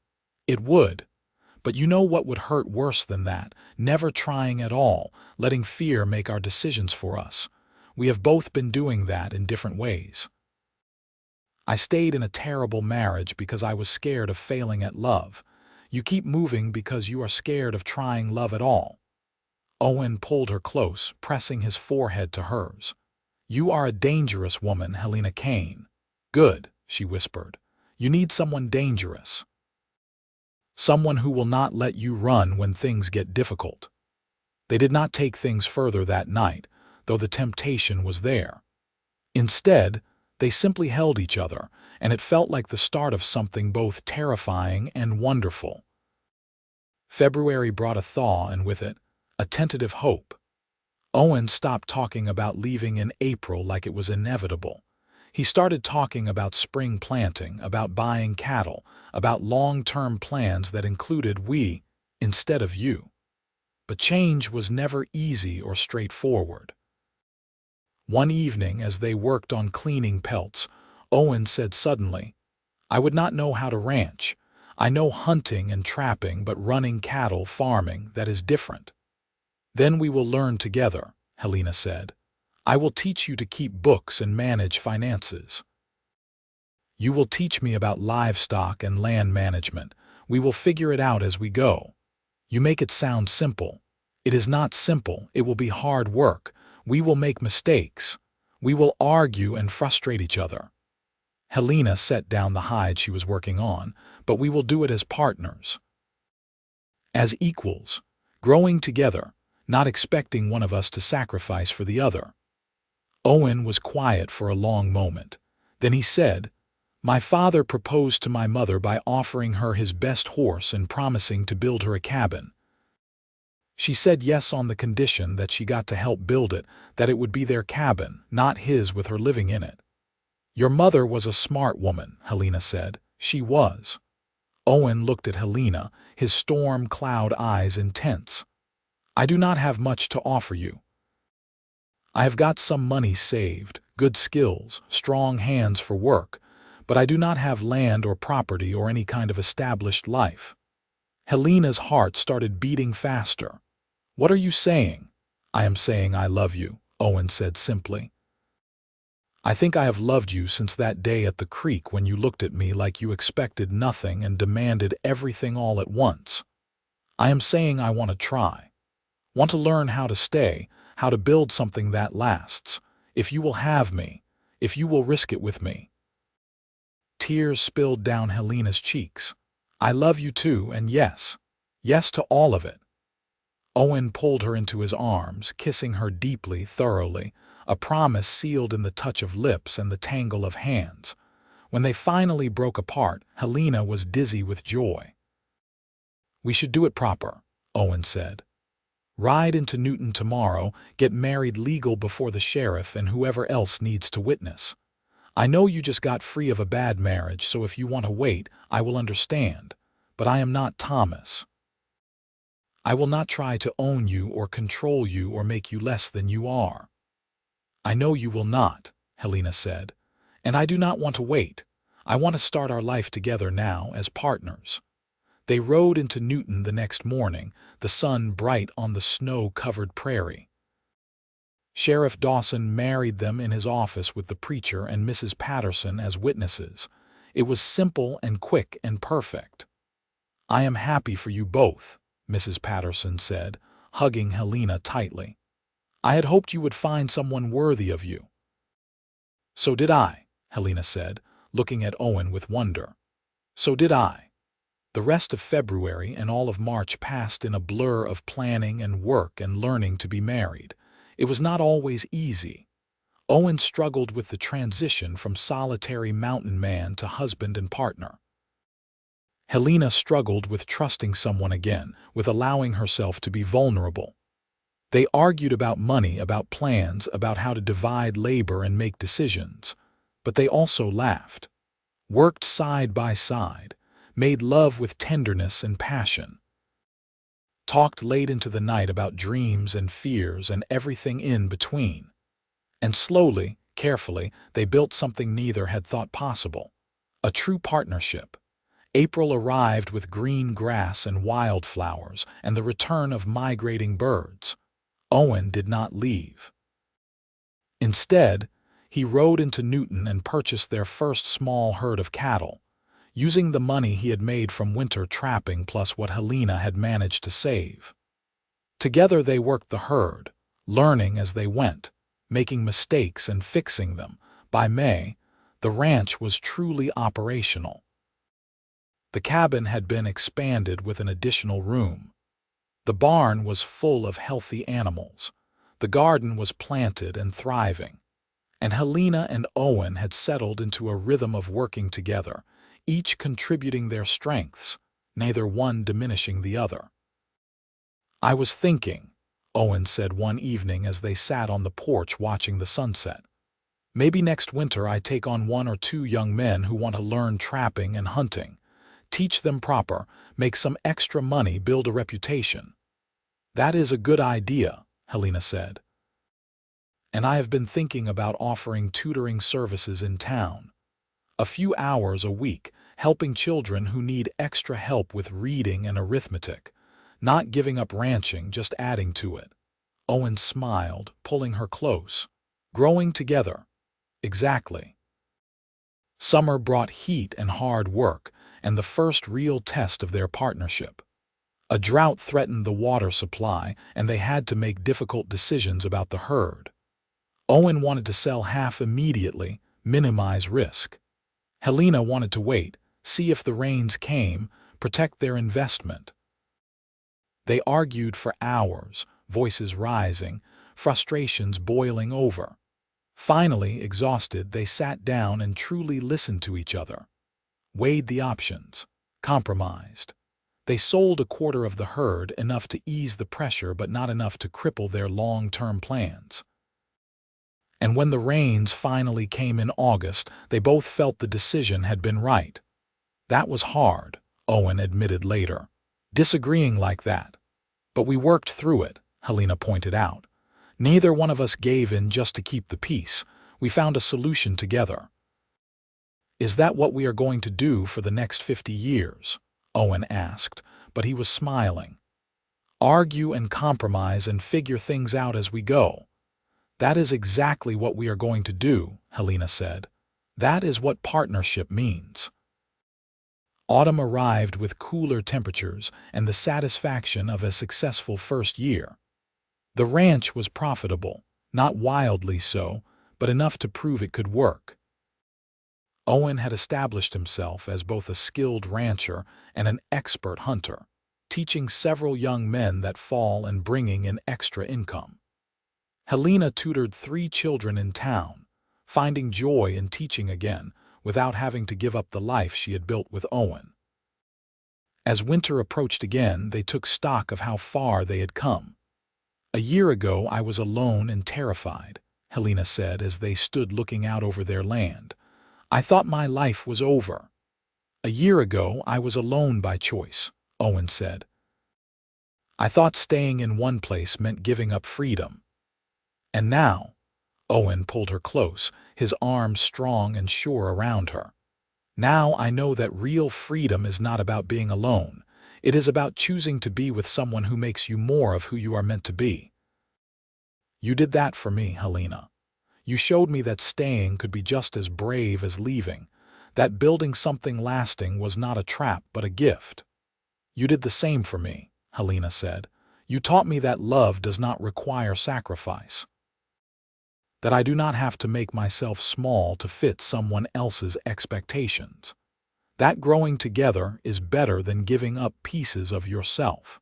It would. But you know what would hurt worse than that? Never trying at all, letting fear make our decisions for us. We have both been doing that in different ways. I stayed in a terrible marriage because I was scared of failing at love. You keep moving because you are scared of trying love at all. Owen pulled her close, pressing his forehead to hers. You are a dangerous woman, Helena Kane. Good, she whispered. You need someone dangerous. Someone who will not let you run when things get difficult. They did not take things further that night, though the temptation was there. Instead, they simply held each other, and it felt like the start of something both terrifying and wonderful. February brought a thaw, and with it, a tentative hope. Owen stopped talking about leaving in April like it was inevitable. He started talking about spring planting, about buying cattle, about long-term plans that included we instead of you. But change was never easy or straightforward. One evening, as they worked on cleaning pelts, Owen said suddenly, I would not know how to ranch. I know hunting and trapping, but running cattle, farming, that is different. Then we will learn together, Helena said. I will teach you to keep books and manage finances. You will teach me about livestock and land management. We will figure it out as we go. You make it sound simple. It is not simple. It will be hard work. We will make mistakes. We will argue and frustrate each other. Helena set down the hide she was working on, but we will do it as partners. As equals, growing together, not expecting one of us to sacrifice for the other. Owen was quiet for a long moment. Then he said, My father proposed to my mother by offering her his best horse and promising to build her a cabin. She said yes on the condition that she got to help build it, that it would be their cabin, not his with her living in it. Your mother was a smart woman, Helena said. She was. Owen looked at Helena, his storm cloud eyes intense. I do not have much to offer you. I have got some money saved, good skills, strong hands for work, but I do not have land or property or any kind of established life. Helena's heart started beating faster. What are you saying? I am saying I love you, Owen said simply. I think I have loved you since that day at the creek when you looked at me like you expected nothing and demanded everything all at once. I am saying I want to try. Want to learn how to stay, how to build something that lasts. If you will have me, if you will risk it with me. Tears spilled down Helena's cheeks. I love you too, and yes. Yes to all of it. Owen pulled her into his arms, kissing her deeply, thoroughly, a promise sealed in the touch of lips and the tangle of hands. When they finally broke apart, Helena was dizzy with joy. We should do it proper, Owen said. Ride into Newton tomorrow, get married legal before the sheriff and whoever else needs to witness. I know you just got free of a bad marriage, so if you want to wait, I will understand. But I am not Thomas. I will not try to own you or control you or make you less than you are. I know you will not, Helena said. And I do not want to wait. I want to start our life together now as partners. They rode into Newton the next morning, the sun bright on the snow-covered prairie. Sheriff Dawson married them in his office with the preacher and Mrs. Patterson as witnesses. It was simple and quick and perfect. I am happy for you both, Mrs. Patterson said, hugging Helena tightly. I had hoped you would find someone worthy of you. So did I, Helena said, looking at Owen with wonder. So did I. The rest of February and all of March passed in a blur of planning and work and learning to be married. It was not always easy. Owen struggled with the transition from solitary mountain man to husband and partner. Helena struggled with trusting someone again, with allowing herself to be vulnerable. They argued about money, about plans, about how to divide labor and make decisions. But they also laughed, worked side by side, made love with tenderness and passion, talked late into the night about dreams and fears and everything in between. And slowly, carefully, they built something neither had thought possible, a true partnership. April arrived with green grass and wildflowers and the return of migrating birds. Owen did not leave. Instead, he rode into Newton and purchased their first small herd of cattle, using the money he had made from winter trapping plus what Helena had managed to save. Together they worked the herd, learning as they went, making mistakes and fixing them. By May, the ranch was truly operational. The cabin had been expanded with an additional room. The barn was full of healthy animals. The garden was planted and thriving. And Helena and Owen had settled into a rhythm of working together, each contributing their strengths, neither one diminishing the other. "I was thinking," Owen said one evening as they sat on the porch watching the sunset. "Maybe next winter I take on 1 or 2 young men who want to learn trapping and hunting. Teach them proper, make some extra money, build a reputation." "That is a good idea," Helena said. "And I have been thinking about offering tutoring services in town. A few hours a week, helping children who need extra help with reading and arithmetic. Not giving up ranching, just adding to it." Owen smiled, pulling her close. "Growing together." "Exactly." Summer brought heat and hard work, and the first real test of their partnership. A drought threatened the water supply, and they had to make difficult decisions about the herd. Owen wanted to sell half immediately, minimize risk. Helena wanted to wait, see if the rains came, protect their investment. They argued for hours, voices rising, frustrations boiling over. Finally, exhausted, they sat down and truly listened to each other. Weighed the options. Compromised. They sold a quarter of the herd, enough to ease the pressure but not enough to cripple their long-term plans. And when the rains finally came in August, they both felt the decision had been right. "That was hard," Owen admitted later, "disagreeing like that. But we worked through it," Helena pointed out. "Neither one of us gave in just to keep the peace. We found a solution together." "Is that what we are going to do for the next 50 years?" Owen asked, but he was smiling. "Argue and compromise and figure things out as we go." "That is exactly what we are going to do," Helena said. "That is what partnership means." Autumn arrived with cooler temperatures and the satisfaction of a successful first year. The ranch was profitable, not wildly so, but enough to prove it could work. Owen had established himself as both a skilled rancher and an expert hunter, teaching several young men that fall and bringing in extra income. Helena tutored 3 children in town, finding joy in teaching again without having to give up the life she had built with Owen. As winter approached again, they took stock of how far they had come. "A year ago I was alone and terrified," Helena said as they stood looking out over their land. "I thought my life was over." "A year ago I was alone by choice," Owen said. "I thought staying in one place meant giving up freedom. And now," Owen pulled her close, his arms strong and sure around her, "now I know that real freedom is not about being alone. It is about choosing to be with someone who makes you more of who you are meant to be." "You did that for me, Helena. You showed me that staying could be just as brave as leaving, that building something lasting was not a trap but a gift." "You did the same for me," Helena said. "You taught me that love does not require sacrifice. That I do not have to make myself small to fit someone else's expectations. That growing together is better than giving up pieces of yourself."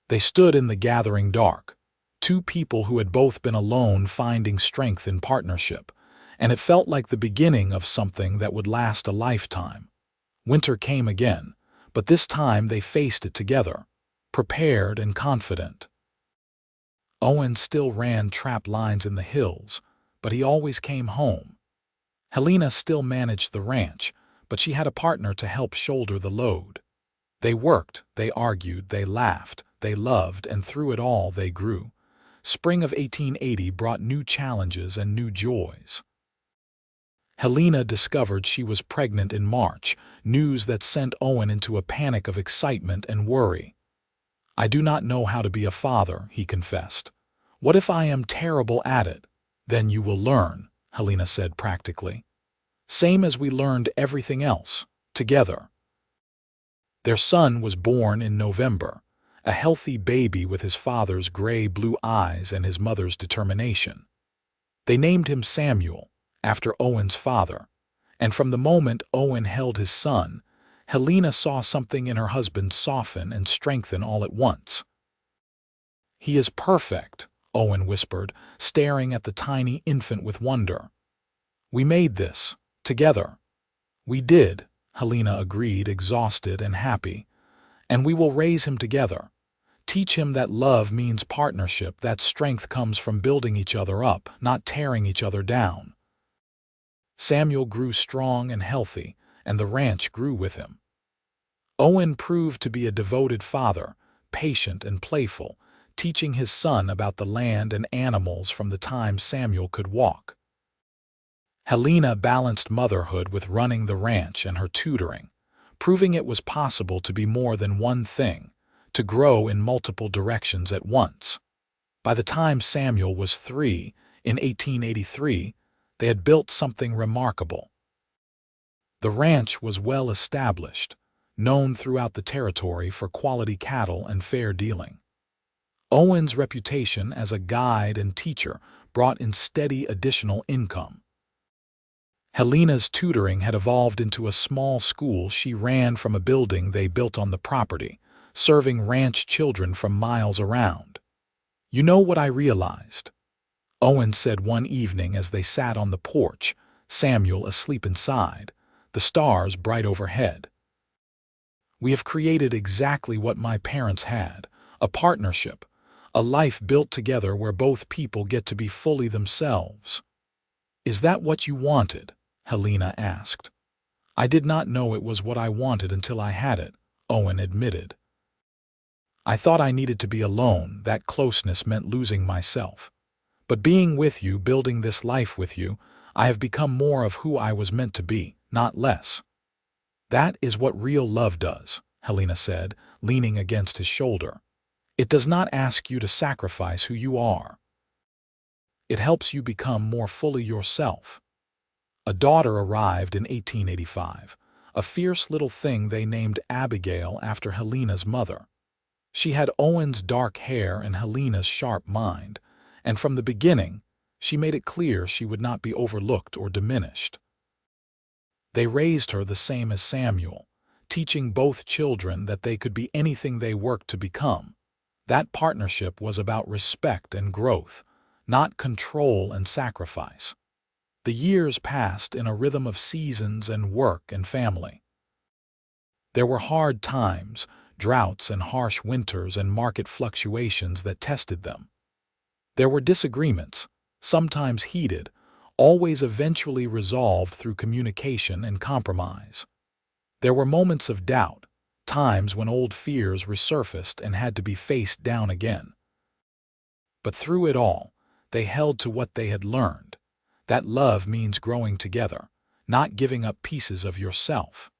They stood in the gathering dark, 2 people who had both been alone finding strength in partnership, and it felt like the beginning of something that would last a lifetime. Winter came again, but this time they faced it together, prepared and confident. Owen still ran trap lines in the hills, but he always came home. Helena still managed the ranch, but she had a partner to help shoulder the load. They worked, they argued, they laughed, they loved, and through it all they grew. Spring of 1880 brought new challenges and new joys. Helena discovered she was pregnant in March, news that sent Owen into a panic of excitement and worry. "I do not know how to be a father," he confessed. "What if I am terrible at it?" "Then you will learn," Helena said practically. "Same as we learned everything else, together." Their son was born in November, a healthy baby with his father's gray-blue eyes and his mother's determination. They named him Samuel, after Owen's father, and from the moment Owen held his son, Helena saw something in her husband soften and strengthen all at once. "He is perfect," Owen whispered, staring at the tiny infant with wonder. "We made this, together." "We did," Helena agreed, exhausted and happy. "And we will raise him together. Teach him that love means partnership, that strength comes from building each other up, not tearing each other down." Samuel grew strong and healthy, and the ranch grew with him. Owen proved to be a devoted father, patient and playful, teaching his son about the land and animals from the time Samuel could walk. Helena balanced motherhood with running the ranch and her tutoring, proving it was possible to be more than one thing, to grow in multiple directions at once. By the time Samuel was 3, in 1883, they had built something remarkable. The ranch was well established, known throughout the territory for quality cattle and fair dealing. Owen's reputation as a guide and teacher brought in steady additional income. Helena's tutoring had evolved into a small school she ran from a building they built on the property, serving ranch children from miles around. "You know what I realized?" Owen said one evening as they sat on the porch, Samuel asleep inside, the stars bright overhead. "We have created exactly what my parents had, a partnership, a life built together where both people get to be fully themselves." "Is that what you wanted?" Helena asked. "I did not know it was what I wanted until I had it," Owen admitted. "I thought I needed to be alone, that closeness meant losing myself. But being with you, building this life with you, I have become more of who I was meant to be, not less." "That is what real love does," Helena said, leaning against his shoulder. "It does not ask you to sacrifice who you are. It helps you become more fully yourself." A daughter arrived in 1885, a fierce little thing they named Abigail after Helena's mother. She had Owen's dark hair and Helena's sharp mind, and from the beginning, she made it clear she would not be overlooked or diminished. They raised her the same as Samuel, teaching both children that they could be anything they worked to become. That partnership was about respect and growth, not control and sacrifice. The years passed in a rhythm of seasons and work and family. There were hard times, droughts and harsh winters and market fluctuations that tested them. There were disagreements, sometimes heated, always eventually resolved through communication and compromise. There were moments of doubt, times when old fears resurfaced and had to be faced down again. But through it all, they held to what they had learned, that love means growing together, not giving up pieces of yourself.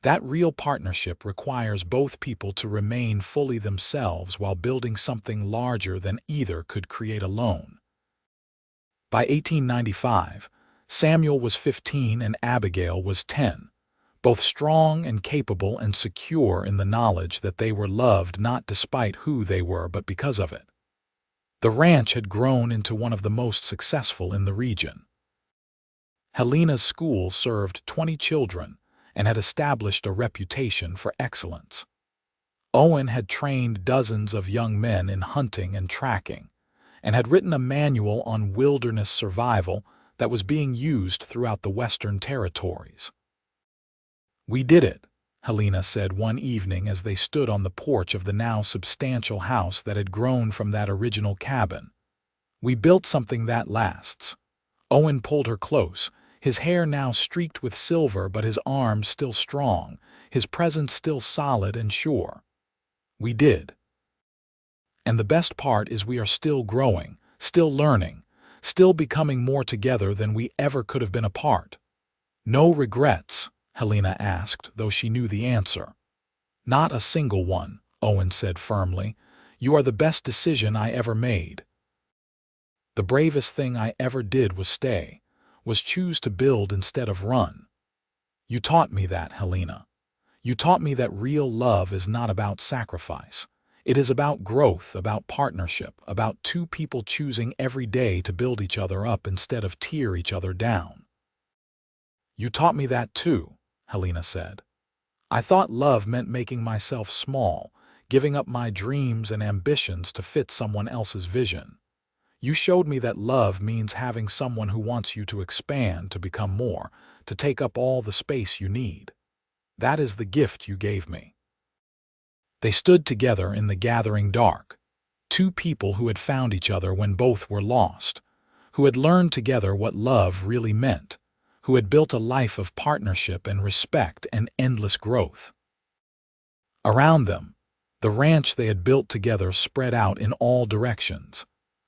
That real partnership requires both people to remain fully themselves while building something larger than either could create alone. By 1895, Samuel was 15 and Abigail was 10, both strong and capable and secure in the knowledge that they were loved not despite who they were but because of it. The ranch had grown into one of the most successful in the region. Helena's school served 20 children and had established a reputation for excellence. Owen had trained dozens of young men in hunting and tracking, and had written a manual on wilderness survival that was being used throughout the Western territories. "We did it," Helena said one evening as they stood on the porch of the now substantial house that had grown from that original cabin. "We built something that lasts." Owen pulled her close, his hair now streaked with silver but his arms still strong, his presence still solid and sure. "We did. And the best part is we are still growing, still learning, still becoming more together than we ever could have been apart." "No regrets?" Helena asked, though she knew the answer. "Not a single one," Owen said firmly. "You are the best decision I ever made. The bravest thing I ever did was stay, was choose to build instead of run. You taught me that, Helena. You taught me that real love is not about sacrifice. It is about growth, about partnership, about two people choosing every day to build each other up instead of tear each other down." "You taught me that too," Helena said. "I thought love meant making myself small, giving up my dreams and ambitions to fit someone else's vision. You showed me that love means having someone who wants you to expand, to become more, to take up all the space you need. That is the gift you gave me." They stood together in the gathering dark, two people who had found each other when both were lost, who had learned together what love really meant, who had built a life of partnership and respect and endless growth. Around them, the ranch they had built together spread out in all directions,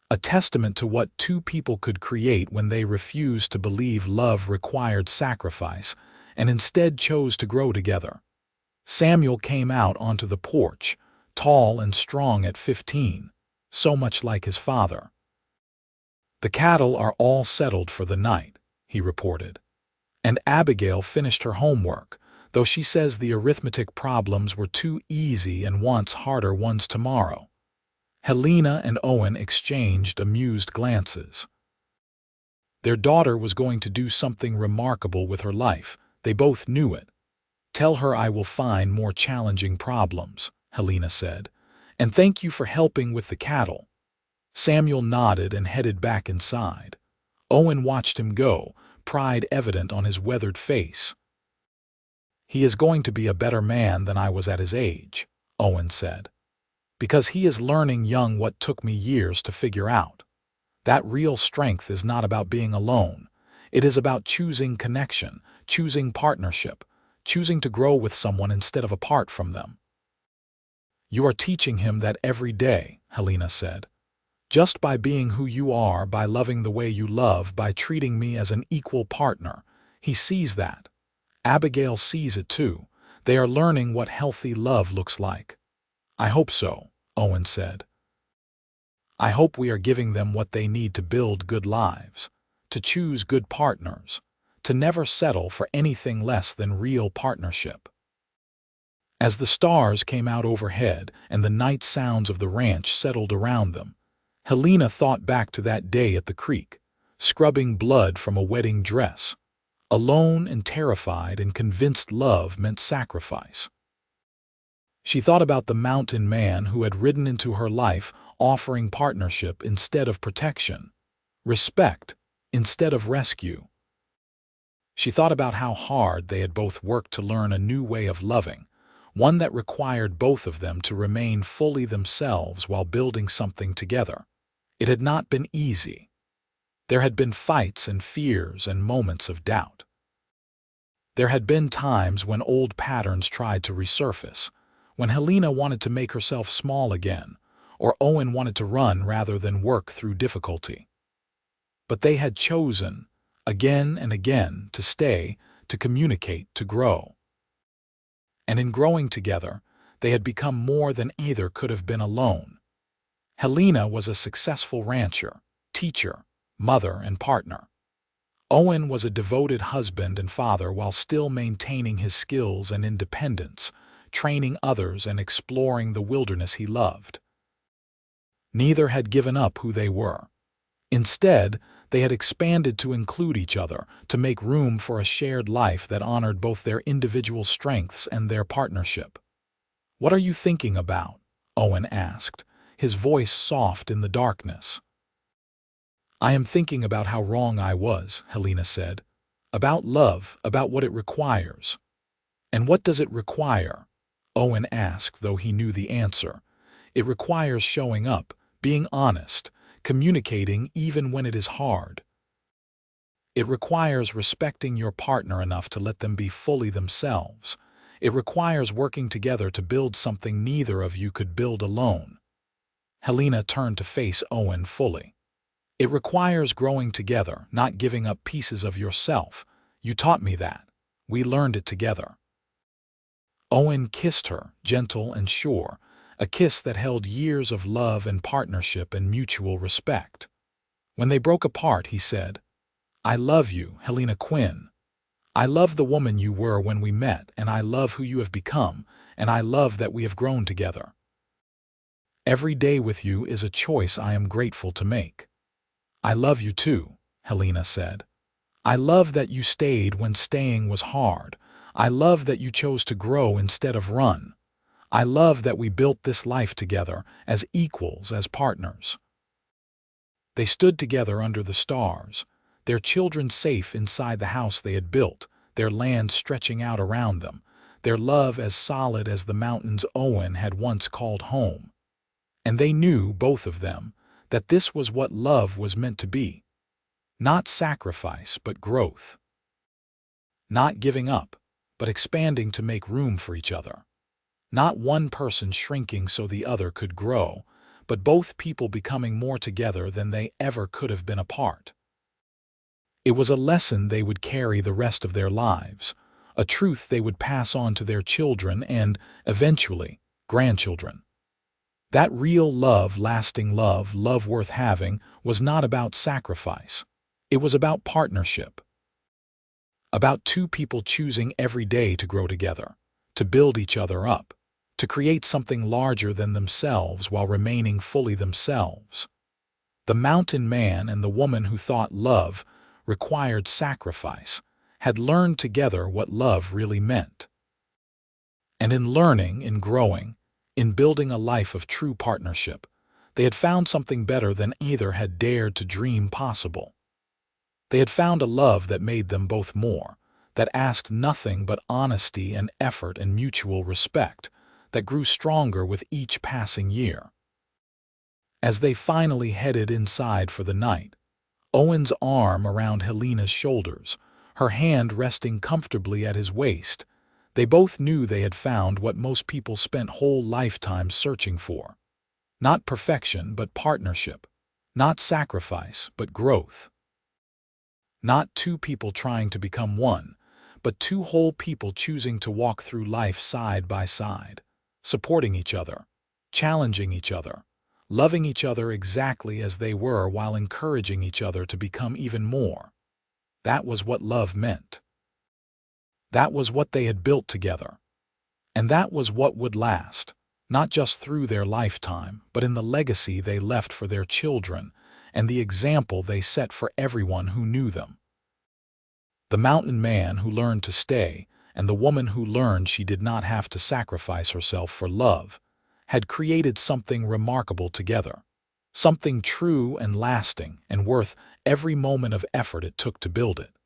a testament to what two people could create when they refused to believe love required sacrifice and instead chose to grow together. Samuel came out onto the porch, tall and strong at 15, so much like his father. "The cattle are all settled for the night," he reported. "And Abigail finished her homework, though she says the arithmetic problems were too easy and wants harder ones tomorrow." Helena and Owen exchanged amused glances. Their daughter was going to do something remarkable with her life. They both knew it. "Tell her I will find more challenging problems," Helena said. "And thank you for helping with the cattle." Samuel nodded and headed back inside. Owen watched him go, pride evident on his weathered face. "He is going to be a better man than I was at his age," Owen said. "Because he is learning young what took me years to figure out. That real strength is not about being alone. It is about choosing connection, choosing partnership, choosing to grow with someone instead of apart from them." "You are teaching him that every day," Helena said. "Just by being who you are, by loving the way you love, by treating me as an equal partner. He sees that. Abigail sees it too. They are learning what healthy love looks like." "I hope so," Owen said. "I hope we are giving them what they need to build good lives, to choose good partners, to never settle for anything less than real partnership." As the stars came out overhead and the night sounds of the ranch settled around them, Helena thought back to that day at the creek, scrubbing blood from a wedding dress, alone and terrified and convinced love meant sacrifice. She thought about the mountain man who had ridden into her life offering partnership instead of protection, respect instead of rescue. She thought about how hard they had both worked to learn a new way of loving, one that required both of them to remain fully themselves while building something together. It had not been easy. There had been fights and fears and moments of doubt. There had been times when old patterns tried to resurface, when Helena wanted to make herself small again, or Owen wanted to run rather than work through difficulty. But they had chosen, again and again, to stay, to communicate, to grow. And in growing together, they had become more than either could have been alone. Helena was a successful rancher, teacher, mother, and partner. Owen was a devoted husband and father while still maintaining his skills and independence, training others and exploring the wilderness he loved. Neither had given up who they were. Instead, they had expanded to include each other, to make room for a shared life that honored both their individual strengths and their partnership. "What are you thinking about?" Owen asked, his voice soft in the darkness. "I am thinking about how wrong I was," Helena said. "About love, about what it requires." And what does it require? Owen asked, though he knew the answer. It requires showing up, being honest, communicating even when it is hard. It requires respecting your partner enough to let them be fully themselves. It requires working together to build something neither of you could build alone. Helena turned to face Owen fully. It requires growing together, not giving up pieces of yourself. You taught me that. We learned it together. Owen kissed her, gentle and sure, a kiss that held years of love and partnership and mutual respect. When they broke apart, he said, "I love you, Helena Quinn. I love the woman you were when we met, and I love who you have become, and I love that we have grown together. Every day with you is a choice I am grateful to make." "I love you too," Helena said. "I love that you stayed when staying was hard. I love that you chose to grow instead of run. I love that we built this life together, as equals, as partners." They stood together under the stars, their children safe inside the house they had built, their land stretching out around them, their love as solid as the mountains Owen had once called home. And they knew, both of them, that this was what love was meant to be. Not sacrifice, but growth. Not giving up, but expanding to make room for each other. Not one person shrinking so the other could grow, but both people becoming more together than they ever could have been apart. It was a lesson they would carry the rest of their lives, a truth they would pass on to their children and, eventually, grandchildren. That real love, lasting love, love worth having, was not about sacrifice. It was about partnership. About two people choosing every day to grow together, to build each other up, to create something larger than themselves while remaining fully themselves. The mountain man and the woman who thought love required sacrifice had learned together what love really meant. And in learning, in growing, in building a life of true partnership, they had found something better than either had dared to dream possible. They had found a love that made them both more, that asked nothing but honesty and effort and mutual respect, that grew stronger with each passing year. As they finally headed inside for the night, Owen's arm around Helena's shoulders, her hand resting comfortably at his waist, they both knew they had found what most people spent whole lifetimes searching for. Not perfection, but partnership. Not sacrifice, but growth. Not two people trying to become one, but two whole people choosing to walk through life side by side, supporting each other, challenging each other, loving each other exactly as they were while encouraging each other to become even more. That was what love meant. That was what they had built together. And that was what would last, not just through their lifetime, but in the legacy they left for their children and the example they set for everyone who knew them. The mountain man who learned to stay, and the woman who learned she did not have to sacrifice herself for love, had created something remarkable together, something true and lasting and worth every moment of effort it took to build it.